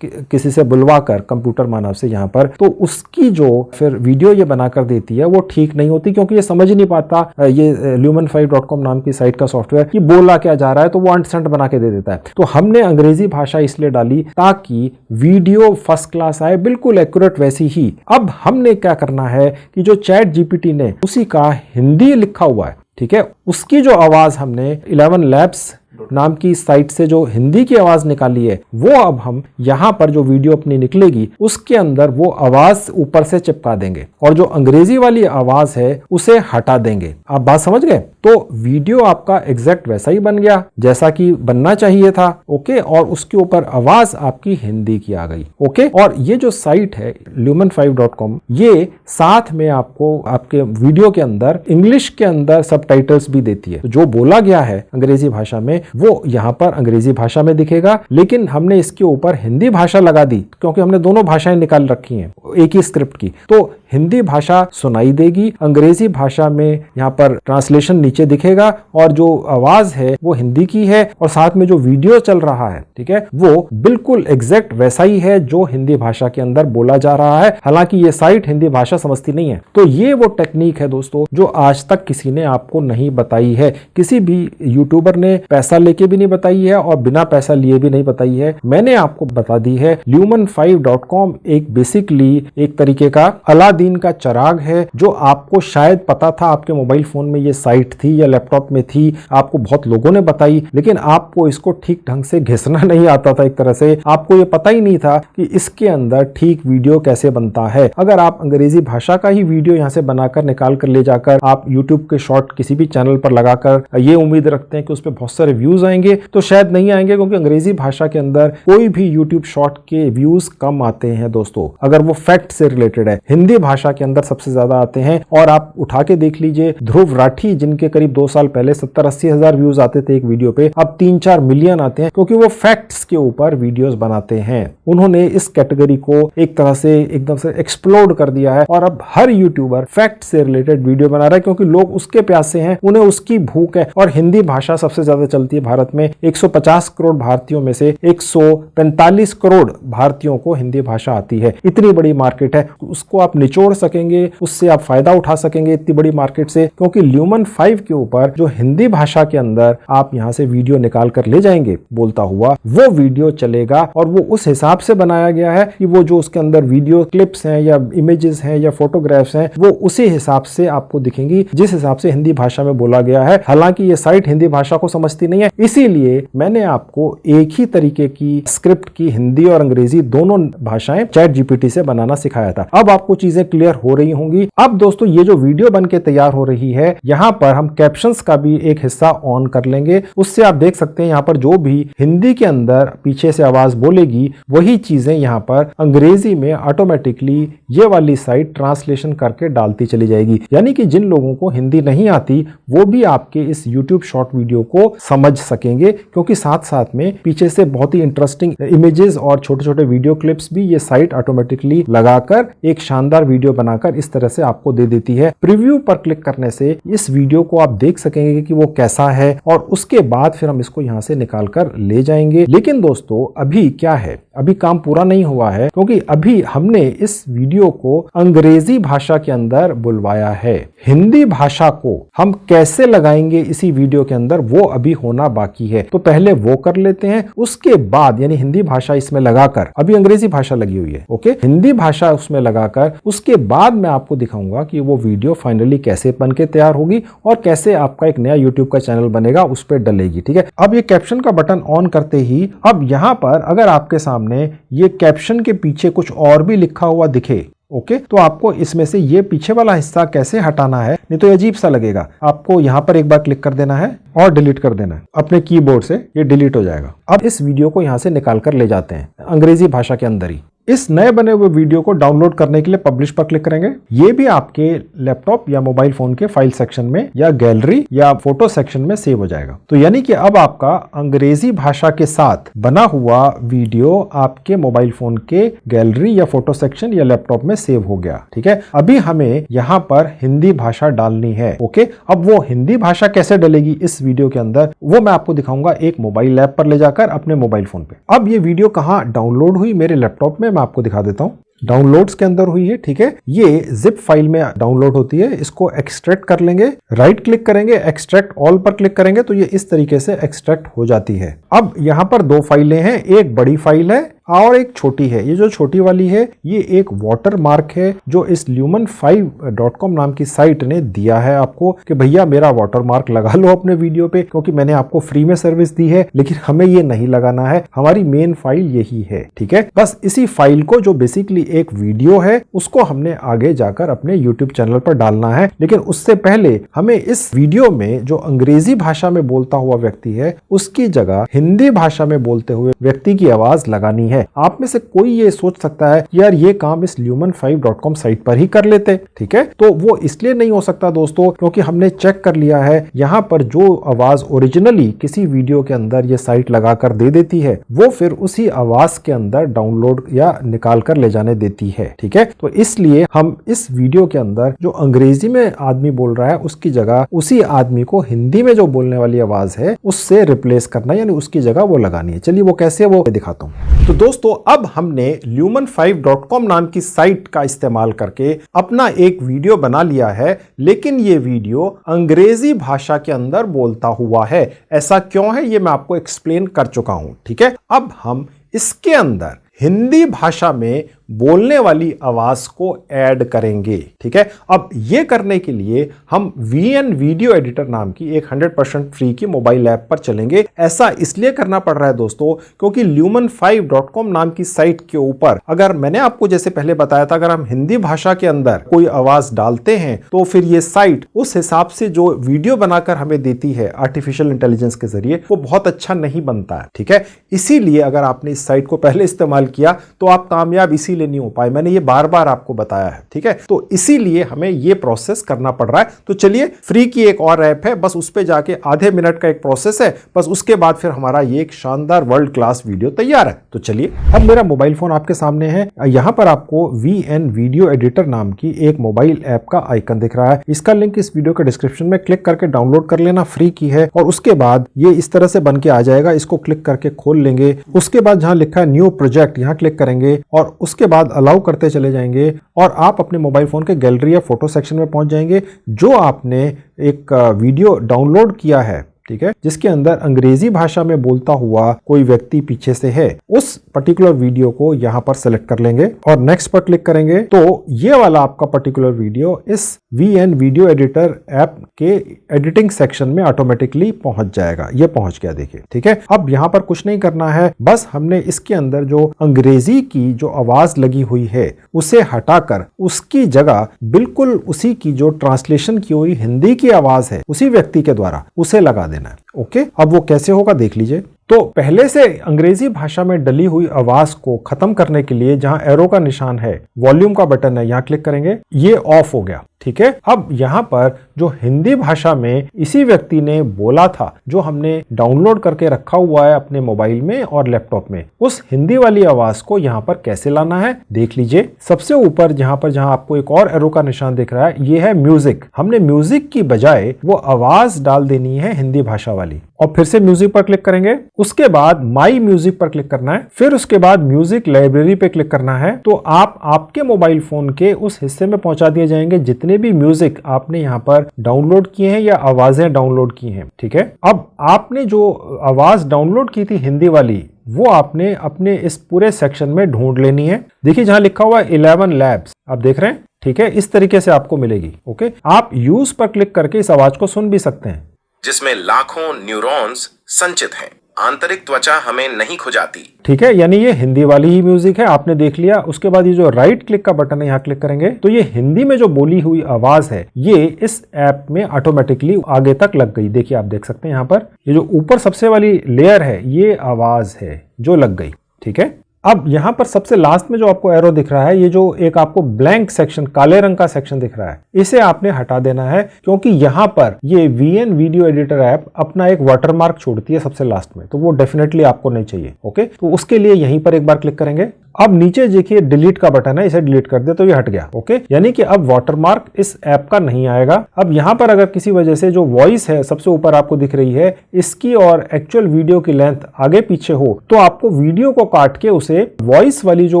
किसी से बुलवाकर कंप्यूटर मानव से यहाँ पर, तो उसकी जो फिर वीडियो ये बनाकर देती है वो ठीक नहीं होती, क्योंकि ये समझ नहीं पाता ये lumen5.com नाम की साइट का सॉफ्टवेयर कि बोला क्या जा रहा है, तो वो अंडरस्टैंड बना के दे देता है। तो हमने अंग्रेजी भाषा इसलिए डाली ताकि वीडियो फर्स्ट क्लास आए, बिल्कुल एक्यूरेट वैसी ही। अब हमने क्या करना है कि जो चैट जीपीटी ने उसी का हिंदी लिखा हुआ है, ठीक है, उसकी जो आवाज हमने 11 labs नाम की साइट से जो हिंदी की आवाज निकाली है वो अब हम यहां पर जो वीडियो अपनी निकलेगी उसके अंदर वो आवाज ऊपर से चिपका देंगे और जो अंग्रेजी वाली आवाज है उसे हटा देंगे। आप बात समझ गए? तो वीडियो आपका एग्जैक्ट वैसा ही बन गया जैसा कि बनना चाहिए था। ओके, और उसके ऊपर आवाज आपकी हिंदी की आ गई। ओके, और ये जो साइट है lumen5.com ये साथ में आपको आपके वीडियो के अंदर इंग्लिश के अंदर सबटाइटल्स भी देती है। तो जो बोला गया है अंग्रेजी भाषा में वो यहां पर अंग्रेजी भाषा में दिखेगा, लेकिन हमने इसके ऊपर हिंदी भाषा लगा दी क्योंकि हमने दोनों भाषाएं निकाल रखी हैं एक ही स्क्रिप्ट की। तो हिंदी भाषा सुनाई देगी, अंग्रेजी भाषा में यहाँ पर ट्रांसलेशन नीचे दिखेगा और जो आवाज है वो हिंदी की है और साथ में जो वीडियो चल रहा है, ठीक है, वो बिल्कुल एग्जैक्ट वैसा ही है जो हिंदी भाषा के अंदर बोला जा रहा है। हालांकि ये साइट हिंदी भाषा समझती नहीं है। तो ये वो टेक्निक है दोस्तों जो आज तक किसी ने आपको नहीं बताई है, किसी भी यूट्यूबर ने पैसा लेके भी नहीं बताई है और बिना पैसा लिए भी नहीं बताई है। मैंने आपको बता दी है। lumen5.com एक बेसिकली एक तरीके का अलादीन का चिराग है जो आपको शायद पता था, आपके मोबाइल फोन में ये साइट थी या लैपटॉप में थी, आपको बहुत लोगों ने बताई, लेकिन आपको इसको ठीक ढंग से घिसना नहीं आता था। एक तरह से आपको ये पता ही नहीं था कि इसके अंदर ठीक वीडियो कैसे बनता है। अगर आप अंग्रेजी भाषा का ही वीडियो यहाँ से बनाकर निकाल कर ले जाकर आप यूट्यूब के शॉर्ट किसी भी चैनल पर लगाकर ये उम्मीद रखते हैं कि उस पर बहुत सारे व्यूज आएंगे, तो शायद नहीं आएंगे, क्योंकि अंग्रेजी भाषा के अंदर कोई भी यूट्यूब शॉर्ट के व्यूज कम आते हैं दोस्तों, अगर वो फैक्ट से रिलेटेड है। हिंदी भाषा के अंदर सबसे ज्यादा आते हैं। और आप उठा के देख लीजिए ध्रुव राठी, जिनके करीब 2 साल पहले 70-80 हजार व्यूज आते थे एक वीडियो पे, अब 3-4 मिलियन आते हैं, क्योंकि वो फैक्ट्स के ऊपर वीडियोस बनाते हैं। उन्होंने इस कैटेगरी को एक तरह से एकदम से एक्सप्लोड कर दिया है और अब हर यूट्यूबर फैक्ट से रिलेटेड वीडियो बना रहा है, क्योंकि लोग उसके प्यासे हैं, उन्हें उसकी भूख है। और हिंदी भाषा सबसे ज्यादा चलती है भारत में। 150 करोड़ भारतीयों में से 145 करोड़ भारतीयों को हिंदी भाषा आती है। इतनी बड़ी मार्केट है, उसको आप निचोड़ सकेंगे, उससे आप फायदा उठा सकेंगे इतनी बड़ी मार्केट से, क्योंकि lumen5 के ऊपर जो हिंदी भाषा के अंदर आप यहां से वीडियो निकाल कर ले जाएंगे बोलता हुआ, वो वीडियो चलेगा और वो उस हिसाब से बनाया गया है कि वो जो उसके अंदर वीडियो क्लिप्स हैं या इमेजेस हैं या फोटोग्राफ्स हैं वो उसी हिसाब से आपको दिखेंगी जिस हिसाब से हिंदी भाषा में बोला गया है। हालांकि ये साइट हिंदी भाषा को समझती नहीं है, इसीलिए मैंने आपको एक ही तरीके की स्क्रिप्ट की हिंदी और अंग्रेजी दोनों भाषाएं चैट जीपीटी से बनाना सिखाया था। अब आपको चीजें क्लियर हो रही होंगी। अब दोस्तों ये जो वीडियो बन के तैयार हो रही है, यहाँ पर हम कैप्शंस का भी एक हिस्सा ऑन कर लेंगे। उससे आप देख सकते हैं यहाँ पर जो भी हिंदी के अंदर पीछे से आवाज बोलेगी वही चीजें यहाँ पर अंग्रेजी में ऑटोमेटिकली ये वाली साइट ट्रांसलेशन करके डालती चली जाएगी। यानी कि जिन लोगों को हिंदी नहीं आती वो भी आपके इस YouTube शॉर्ट वीडियो को समझ सकेंगे, क्योंकि साथ साथ में पीछे से बहुत ही इंटरेस्टिंग इमेजेस और छोटे छोटे वीडियो क्लिप्स भी ये साइट ऑटोमेटिकली लगाकर एक शानदार वीडियो बनाकर इस तरह से आपको दे देती है। प्रीव्यू पर क्लिक करने से इस वीडियो को आप देख सकेंगे कि वो कैसा है और उसके बाद फिर हम इसको यहां से निकाल कर ले जाएंगे। लेकिन दोस्तों अभी क्या है, अभी काम पूरा नहीं हुआ है, क्योंकि अभी हमने इस वीडियो को अंग्रेजी भाषा के अंदर बुलवाया है। हिंदी भाषा को हम कैसे लगाएंगे इसी वीडियो के अंदर वो अभी होना बाकी है। तो पहले वो कर लेते हैं, उसके बाद यानी हिंदी भाषा इसमें लगाकर, अभी अंग्रेजी भाषा लगी हुई है, ओके, हिंदी भाषा उसमें लगाकर उसके बाद मैं आपको दिखाऊंगा कि वो वीडियो फाइनली कैसे बन के तैयार होगी और कैसे आपका एक नया यूट्यूब का चैनल बनेगा, उस पर डलेगी। ठीक है, अब ये कैप्शन का बटन ऑन करते ही अब यहां पर अगर आपके सामने ये कैप्शन के पीछे कुछ और भी लिखा हुआ दिखे, ओके, तो आपको इसमें से ये पीछे वाला हिस्सा कैसे हटाना है, नहीं तो अजीब सा लगेगा। आपको यहां पर एक बार क्लिक कर देना है और डिलीट कर देना है अपने कीबोर्ड से, ये डिलीट हो जाएगा। अब इस वीडियो को यहां से निकाल कर ले जाते हैं अंग्रेजी भाषा के अंदर ही। इस नए बने हुए वीडियो को डाउनलोड करने के लिए पब्लिश पर क्लिक करेंगे। ये भी आपके लैपटॉप या मोबाइल फोन के फाइल सेक्शन में या गैलरी या फोटो सेक्शन में सेव हो जाएगा। तो यानी कि अब आपका अंग्रेजी भाषा के साथ बना हुआ वीडियो आपके मोबाइल फोन के गैलरी या फोटो सेक्शन या लैपटॉप में सेव हो गया। ठीक है, अभी हमें यहाँ पर हिंदी भाषा डालनी है। ओके, अब वो हिंदी भाषा कैसे डलेगी इस वीडियो के अंदर वो मैं आपको दिखाऊंगा एक मोबाइल ऐप पर ले जाकर अपने मोबाइल फोन पे। अब ये वीडियो कहाँ डाउनलोड हुई, मेरे लैपटॉप में, मैं आपको दिखा देता हूं। डाउनलोड्स के अंदर हुई है। ठीक है, ये जिप फाइल में डाउनलोड होती है। इसको एक्सट्रैक्ट कर लेंगे, राइट क्लिक करेंगे, एक्सट्रैक्ट ऑल पर क्लिक करेंगे तो ये इस तरीके से एक्सट्रैक्ट हो जाती है। अब यहां पर दो फाइलें हैं, एक बड़ी फाइल है और एक छोटी है। ये जो छोटी वाली है ये एक वाटर मार्क है जो इस lumen5.com नाम की साइट ने दिया है आपको कि भैया मेरा वाटर मार्क लगा लो अपने वीडियो पे, क्योंकि मैंने आपको फ्री में सर्विस दी है, लेकिन हमें ये नहीं लगाना है, हमारी मेन फाइल यही है। ठीक है, बस इसी फाइल को जो बेसिकली एक वीडियो है उसको हमने आगे जाकर अपने यूट्यूब चैनल पर डालना है। लेकिन उससे पहले हमें इस वीडियो में जो अंग्रेजी भाषा में बोलता हुआ व्यक्ति है उसकी जगह हिंदी भाषा में बोलते हुए व्यक्ति की आवाज लगानी है। आप में से कोई ये सोच सकता है यार ये काम इस lumen5.com साइट पर ही कर लेते। ठीक है, तो वो इसलिए नहीं हो सकता दोस्तों, क्योंकि हमने चेक कर लिया है यहाँ पर जो आवाज ओरिजिनली किसी वीडियो के अंदर ये साइट लगाकर दे देती है वो फिर उसी आवाज के अंदर डाउनलोड या निकाल कर ले जाने देती है। ठीक है, तो इसलिए हम इस वीडियो के अंदर जो अंग्रेजी में आदमी बोल रहा है उसकी जगह उसी आदमी को हिंदी में जो बोलने वाली आवाज है उससे रिप्लेस करना, यानी उसकी जगह वो लगानी है। चलिए वो कैसे है वो दिखाता हूँ। तो दोस्तों अब हमने lumen5.com नाम की साइट का इस्तेमाल करके अपना एक वीडियो बना लिया है, लेकिन ये वीडियो अंग्रेजी भाषा के अंदर बोलता हुआ है। ऐसा क्यों है ये मैं आपको एक्सप्लेन कर चुका हूं। ठीक है, अब हम इसके अंदर हिंदी भाषा में बोलने वाली आवाज को ऐड करेंगे। ठीक है, अब ये करने के लिए हम VN वीडियो एडिटर नाम की एक 100% फ्री की मोबाइल ऐप पर चलेंगे। ऐसा इसलिए करना पड़ रहा है दोस्तों क्योंकि lumen5.com नाम की साइट के ऊपर अगर मैंने आपको जैसे पहले बताया था अगर हम हिंदी भाषा के अंदर कोई आवाज डालते हैं तो फिर ये साइट उस हिसाब से जो वीडियो बनाकर हमें देती है आर्टिफिशियल इंटेलिजेंस के जरिए वो बहुत अच्छा नहीं बनता है। ठीक है, इसीलिए अगर आपने इस साइट को पहले इस्तेमाल किया तो आप कामयाब इसीलिए नहीं हो पाए, मैंने ये बार बार आपको बताया है। ठीक है, तो इसीलिए हमें ये प्रोसेस करना पड़ रहा है। तो चलिए फ्री की एक और ऐप है, बस उस पे जाके आधे मिनट का एक प्रोसेस है, बस उसके बाद फिर हमारा ये एक शानदार वर्ल्ड क्लास वीडियो तैयार है। तो चलिए, अब मेरा मोबाइल फोन आपके सामने है, यहां पर आपको VN वीडियो एडिटर नाम की एक मोबाइल ऐप का आइकन दिख रहा है। इसका लिंक इस वीडियो के डिस्क्रिप्शन में क्लिक करके डाउनलोड कर लेना, फ्री की है। और उसके बाद ये इस तरह से बन के आ जाएगा, इसको क्लिक करके खोल लेंगे। उसके बाद जहां लिखा है न्यू प्रोजेक्ट यहां क्लिक करेंगे और उसके बाद अलाउ करते चले जाएंगे और आप अपने मोबाइल फोन के गैलरी या फोटो सेक्शन में पहुंच जाएंगे। जो आपने एक वीडियो डाउनलोड किया है ठीक है, जिसके अंदर अंग्रेजी भाषा में बोलता हुआ कोई व्यक्ति पीछे से है। उस पर्टिकुलर वीडियो को यहाँ पर सेलेक्ट कर लेंगे और नेक्स्ट पर क्लिक करेंगे तो ये वाला आपका पर्टिकुलर वीडियो इस VN वीडियो एडिटर ऐप के एडिटिंग सेक्शन में ऑटोमेटिकली पहुंच जाएगा। ये पहुंच गया, देखिए, ठीक है। अब यहाँ पर कुछ नहीं करना है, बस हमने इसके अंदर जो अंग्रेजी की जो आवाज लगी हुई है उसे हटाकर उसकी जगह बिल्कुल उसी की जो ट्रांसलेशन की हुई हिंदी की आवाज है उसी व्यक्ति के द्वारा उसे लगा देना है। ओके, अब वो कैसे होगा देख लीजिए। तो पहले से अंग्रेजी भाषा में डली हुई आवाज को खत्म करने के लिए जहां एरो का निशान है, वॉल्यूम का बटन है, यहां क्लिक करेंगे, ये ऑफ हो गया, ठीक है। अब यहां पर जो हिंदी भाषा में इसी व्यक्ति ने बोला था, जो हमने डाउनलोड करके रखा हुआ है अपने मोबाइल में और लैपटॉप में, उस हिंदी वाली आवाज को यहां पर कैसे लाना है देख लीजिए। सबसे ऊपर जहां आपको एक और एरो का निशान दिख रहा है, ये है म्यूजिक। हमने म्यूजिक की बजाय वो आवाज डाल देनी है हिंदी भाषा वाली, और फिर से म्यूजिक पर क्लिक करेंगे। उसके बाद माई म्यूजिक पर क्लिक करना है, फिर उसके बाद म्यूजिक लाइब्रेरी पे क्लिक करना है। तो आप आपके मोबाइल फोन के उस हिस्से में पहुंचा दिए जाएंगे जितने भी म्यूजिक आपने यहाँ पर डाउनलोड किए हैं या आवाजें डाउनलोड की हैं, ठीक है। अब आपने जो आवाज डाउनलोड की थी हिंदी वाली, वो आपने अपने इस पूरे सेक्शन में ढूंढ लेनी है। देखिए जहां लिखा हुआ है 11 लैब्स, आप देख रहे हैं, ठीक है। इस तरीके से आपको मिलेगी। ओके, आप यूज पर क्लिक करके इस आवाज को सुन भी सकते हैं, जिसमें लाखों न्यूरॉन्स संचित हैं। आंतरिक त्वचा हमें नहीं खुजाती। ठीक है, यानी ये हिंदी वाली ही म्यूजिक है, आपने देख लिया। उसके बाद ये जो राइट क्लिक का बटन है, यहाँ क्लिक करेंगे तो ये हिंदी में जो बोली हुई आवाज है ये इस ऐप में ऑटोमेटिकली आगे तक लग गई। देखिए, आप देख सकते हैं यहाँ पर ये जो ऊपर सबसे वाली लेयर है, ये आवाज है जो लग गई, ठीक है। अब यहां पर सबसे लास्ट में जो आपको एरो दिख रहा है, ये जो एक आपको ब्लैंक सेक्शन, काले रंग का सेक्शन दिख रहा है, इसे आपने हटा देना है, क्योंकि यहां पर ये VN वीडियो एडिटर ऐप अपना एक वाटरमार्क छोड़ती है सबसे लास्ट में, तो वो डेफिनेटली आपको नहीं चाहिए। ओके, तो उसके लिए यहीं पर एक बार क्लिक करेंगे। अब नीचे देखिए डिलीट का बटन है, इसे डिलीट कर दे तो ये हट गया। ओके, यानी कि अब वाटरमार्क इस ऐप का नहीं आएगा। अब यहां पर अगर किसी वजह से जो वॉइस है सबसे ऊपर आपको दिख रही है, इसकी और एक्चुअल वीडियो की लेंथ आगे पीछे हो, तो आपको वीडियो को काट के उसे वॉइस वाली जो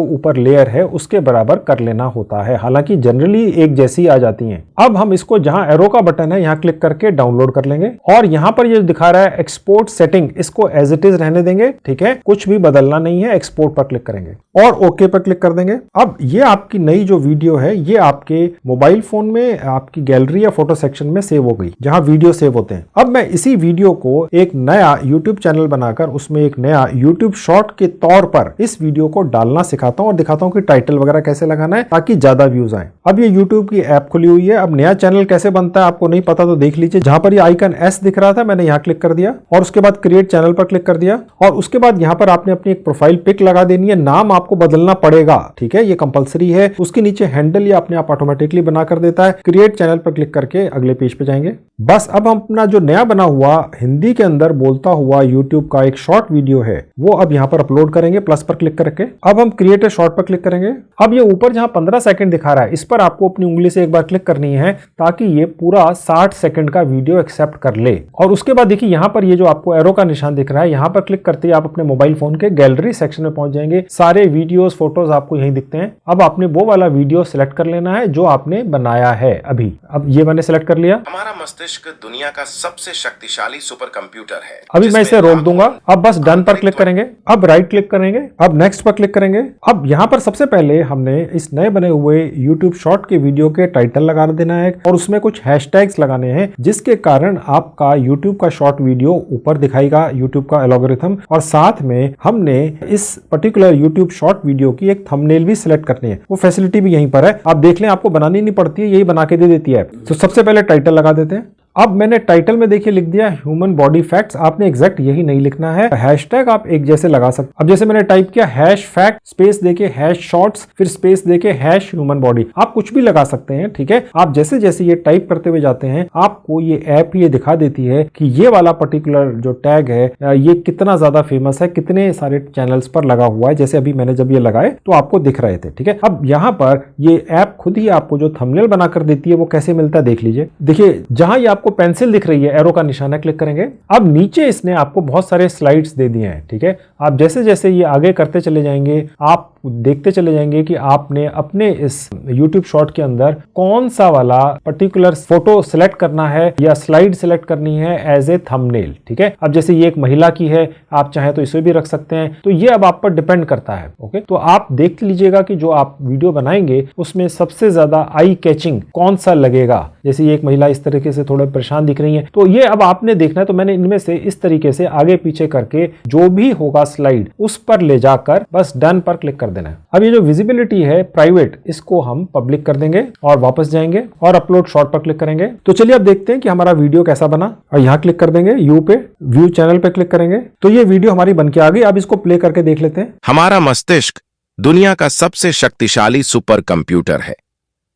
ऊपर लेयर है उसके बराबर कर लेना होता है। हालांकि जनरली एक जैसी आ जाती हैं। अब हम इसको जहां एरो का बटन है, यहां क्लिक करके डाउनलोड कर लेंगे, और यहां पर ये दिखा रहा है एक्सपोर्ट सेटिंग, इसको एज इट इज रहने देंगे, ठीक है, कुछ भी बदलना नहीं है। एक्सपोर्ट पर क्लिक करेंगे और ओके पर क्लिक कर देंगे। अब ये आपकी नई जो वीडियो है, ये आपके मोबाइल फोन में आपकी गैलरी या फोटो सेक्शन में सेव हो गई, जहां वीडियो सेव होते हैं। अब मैं इसी वीडियो को एक नया YouTube चैनल बनाकर उसमें एक नया YouTube शॉर्ट के तौर पर इस वीडियो को डालना सिखाता हूं और दिखाता हूं कि टाइटल वगैरह कैसे लगाना है ताकि ज्यादा व्यूज आए। अब ये YouTube की ऐप खुली हुई है। अब नया चैनल कैसे बनता है आपको नहीं पता तो देख लीजिए, जहां पर ये आइकन S दिख रहा था, मैंने यहां क्लिक कर दिया और उसके बाद क्रिएट चैनल पर क्लिक कर दिया, और उसके बाद यहां पर आपने अपनी एक प्रोफाइल पिक लगा देनी है। नाम आपको बदलना पड़ेगा, ठीक है, ये कंपलसरी है। उसके नीचे हैंडल ये अपने आप ऑटोमेटिकली बना कर देता है। क्रिएट चैनल पर क्लिक करके अगले पेज पे जाएंगे। बस अब हम अपना जो नया बना हुआ हिंदी के अंदर बोलता हुआ YouTube का एक शॉर्ट वीडियो है, वो अब यहां पर अपलोड करेंगे, प्लस पर क्लिक करके। अब हम क्रिएट अ शॉर्ट पर क्लिक करेंगे। अब ये ऊपर जहां 15 सेकंड दिखा रहा है, इस पर आपको अपनी उंगली से एक बार क्लिक करनी है ताकि ये पूरा 60 सेकंड का वीडियो एक्सेप्ट कर ले। और उसके बाद देखिए यहां पर ये जो आपको एरो का निशान दिख रहा है, यहां पर क्लिक करते ही आप अपने मोबाइल फोन के गैलरी सेक्शन में पहुंच जाएंगे। सारे वीडियोस, फोटोज आपको यहीं दिखते हैं। अब आपने वो वाला वीडियो सिलेक्ट कर लेना है जो आपने बनाया है अभी। अब ये मैंने सिलेक्ट कर लिया। हमारा मस्तिष्क दुनिया का सबसे शक्तिशाली सुपर कंप्यूटर है। अभी मैं इसे रोक दूंगा। अब बस डन पर क्लिक करेंगे, अब राइट क्लिक करेंगे, अब नेक्स्ट पर क्लिक करेंगे। अब यहां पर सबसे पहले हमने इस नए बने हुए YouTube शॉर्ट के वीडियो के टाइटल लगा देना है और उसमें कुछ हैशटैग्स लगाने हैं, जिसके कारण आपका YouTube का शॉर्ट वीडियो ऊपर दिखाएगा, YouTube का एल्गोरिथम। और साथ में हमने इस पर्टिकुलर YouTube शॉर्ट वीडियो की एक थंबनेल भी सिलेक्ट करनी है। वो फैसिलिटी भी यहीं पर है, आप देख लें, आपको बनानी नहीं पड़ती है, यही बना के दे देती है। तो सबसे पहले टाइटल लगा देते हैं। अब मैंने टाइटल में देखिए लिख दिया ह्यूमन बॉडी फैक्ट्स। आपने एग्जैक्ट यही नहीं लिखना है, हैशटैग आप एक जैसे लगा सकते। अब जैसे मैंने टाइप किया हैश फैक्ट स्पेस देके हैश शॉर्ट्स, फिर स्पेस देके हैश ह्यूमन बॉडी, आप कुछ भी लगा सकते हैं, ठीक है। आप जैसे जैसे ये टाइप करते हुए जाते हैं, आपको ये ऐप ये दिखा देती है कि ये वाला पर्टिकुलर जो टैग है ये कितना ज्यादा फेमस है, कितने सारे चैनल्स पर लगा हुआ है। जैसे अभी मैंने जब ये लगाए तो आपको दिख रहे थे, ठीक है। अब यहाँ पर ये ऐप खुद ही आपको जो थंबनेल बनाकर देती है वो कैसे मिलता है देख लीजिए। देखिए जहां ये आपको आपको पेंसिल दिख रही है, एरो का निशान है, क्लिक करेंगे। अब नीचे इसने आपको बहुत सारे स्लाइड्स दे दिए हैं, ठीक है। आप जैसे जैसे ये आगे करते चले जाएंगे, आप देखते चले जाएंगे कि आपने अपने इस YouTube शॉर्ट के अंदर कौन सा वाला पर्टिकुलर फोटो सिलेक्ट करना है या स्लाइड सिलेक्ट करनी है एज ए थंबनेल, ठीक है। अब जैसे ये एक महिला की है, आप चाहे तो इसे भी रख सकते हैं, तो ये अब आप पर डिपेंड करता है। ओके, तो आप देख लीजिएगा कि जो आप वीडियो बनाएंगे उसमें सबसे ज्यादा आई कैचिंग कौन सा लगेगा। जैसे ये एक महिला इस तरीके से थोड़े परेशान दिख रही है, तो ये अब आपने देखना है। तो मैंने इनमें से इस तरीके से आगे पीछे करके जो भी होगा स्लाइड उस पर ले जाकर बस डन पर क्लिक कर देना है। अब ये जो विजिबिलिटी है प्राइवेट, इसको हम पब्लिक कर देंगे और वापस जाएंगे और अपलोड शॉर्ट पर क्लिक करेंगे। तो चलिए अब देखते हैं कि हमारा वीडियो कैसा बना। और यहाँ क्लिक कर देंगे, यू पे व्यू चैनल पे क्लिक करेंगे, तो ये वीडियो हमारी बन के आ गई। अब इसको प्ले करके देख लेते हैं। हमारा मस्तिष्क दुनिया का सबसे शक्तिशाली सुपर कंप्यूटर है,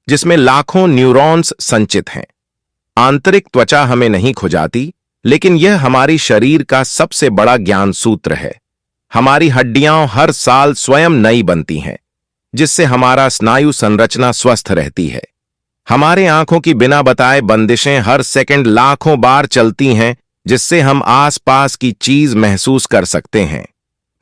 जिसमें लाखों न्यूरॉन्स संचित हैं। आंतरिक त्वचा हमें नहीं खुजाती, लेकिन यह हमारी शरीर का सबसे बड़ा ज्ञान सूत्र है। हमारी हड्डियां हर साल स्वयं नई बनती हैं, जिससे हमारा स्नायु संरचना स्वस्थ रहती है। हमारे आंखों की बिना बताए बंदिशें हर सेकंड लाखों बार चलती हैं, जिससे हम आसपास की चीज महसूस कर सकते हैं।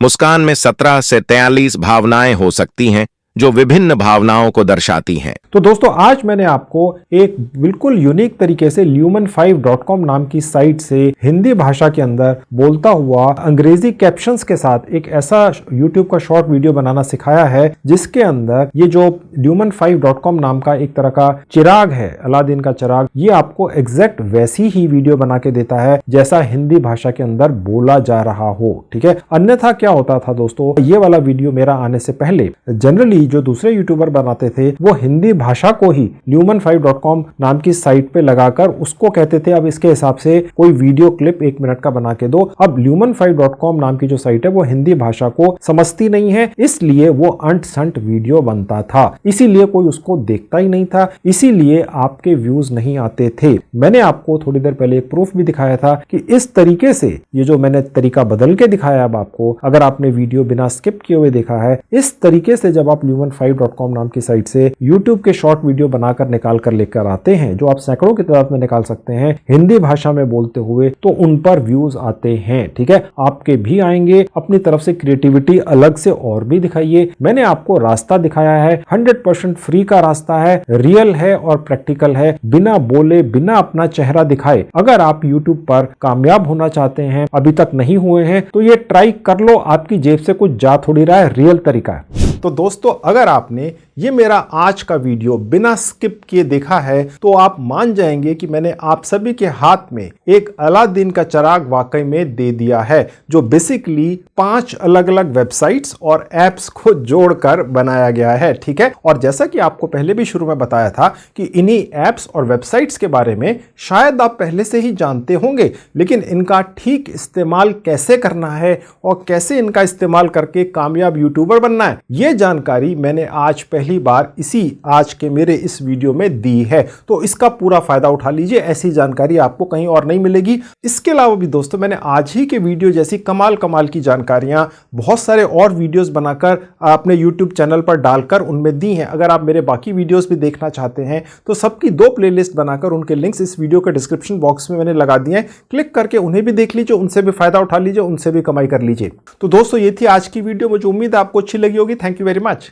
मुस्कान में 17 से 43 भावनाएं हो सकती हैं, जो विभिन्न भावनाओं को दर्शाती हैं। तो दोस्तों, आज मैंने आपको एक बिल्कुल यूनिक तरीके से lumen5.com नाम की साइट से हिंदी भाषा के अंदर बोलता हुआ अंग्रेजी कैप्शंस के साथ एक ऐसा YouTube का शॉर्ट वीडियो बनाना सिखाया है, जिसके अंदर ये जो lumen5.com नाम का एक तरह का चिराग है, अलादीन का चिराग, ये आपको एग्जैक्ट वैसी ही वीडियो बना के देता है जैसा हिंदी भाषा के अंदर बोला जा रहा हो, ठीक है। अन्यथा क्या होता था दोस्तों, ये वाला वीडियो मेरा आने से पहले जनरली जो दूसरे यूट्यूबर बनाते थे वो हिंदी भाषा को ही lumen5.com नाम की साइट पे लगाकर उसको कहते थे अब इसके हिसाब से कोई वीडियो क्लिप 1 मिनट का बना के दो। अब lumen5.com नाम की जो साइट है वो हिंदी भाषा को समझती नहीं है, इसलिए वो अंट संट वीडियो बनता था, इसीलिए कोई उसको देखता ही नहीं था, इसीलिए आपके व्यूज नहीं आते थे। मैंने आपको थोड़ी देर पहले एक प्रूफ भी दिखाया था कि इस तरीके से ये जो मैंने तरीका बदल के दिखाया अब आपको, अगर आपने वीडियो बिना स्किप किए हुए देखा है, इस तरीके से जब आप lumen5.com नाम की साइट से YouTube के शॉर्ट वीडियो बनाकर निकाल कर लेकर आते हैं, जो आप सैकड़ों की तादाद में निकाल सकते हैं हिंदी भाषा में बोलते हुए, तो उन पर व्यूज आते हैं, ठीक है। आपके भी आएंगे। अपनी तरफ से क्रिएटिविटी अलग से और भी दिखाइए। मैंने आपको रास्ता दिखाया है, 100% फ्री का रास्ता है, रियल है और प्रैक्टिकल है, बिना बोले बिना अपना चेहरा दिखाए। अगर आप YouTube पर कामयाब होना चाहते हैं, अभी तक नहीं हुए हैं, तो ये ट्राई कर लो। आपकी जेब से कुछ जा थोड़ी रहा है, रियल तरीका है। तो दोस्तों, अगर आपने ये मेरा आज का वीडियो बिना स्किप किए देखा है, तो आप मान जाएंगे कि मैंने आप सभी के हाथ में एक अलादीन का चिराग वाकई में दे दिया है, जो बेसिकली 5 अलग अलग वेबसाइट्स और एप्स को जोड़कर बनाया गया है, ठीक है। और जैसा कि आपको पहले भी शुरू में बताया था कि इन्हीं एप्स और वेबसाइट्स के बारे में शायद आप पहले से ही जानते होंगे, लेकिन इनका ठीक इस्तेमाल कैसे करना है और कैसे इनका इस्तेमाल करके कामयाब यूट्यूबर बनना है, ये जानकारी मैंने आज पहली बार इसी आज के मेरे इस वीडियो में दी है। तो इसका पूरा फायदा उठा लीजिए, ऐसी जानकारी आपको कहीं और नहीं मिलेगी। इसके अलावा भी दोस्तों, मैंने आज ही के वीडियो जैसी कमाल कमाल की जानकारियां बहुत सारे और वीडियोस बनाकर अपने YouTube चैनल पर डालकर उनमें दी हैं। अगर आप मेरे बाकी वीडियोस भी देखना चाहते हैं तो सबकी 2 प्लेलिस्ट बनाकर उनके लिंक्स इस वीडियो के डिस्क्रिप्शन बॉक्स में मैंने लगा दिए हैं। क्लिक करके उन्हें भी देख लीजिए, उनसे भी फायदा उठा लीजिए, उनसे भी कमाई कर लीजिए। तो दोस्तों, ये थी आज की वीडियो। मुझे उम्मीद है आपको अच्छी लगी होगी। Thank you very much.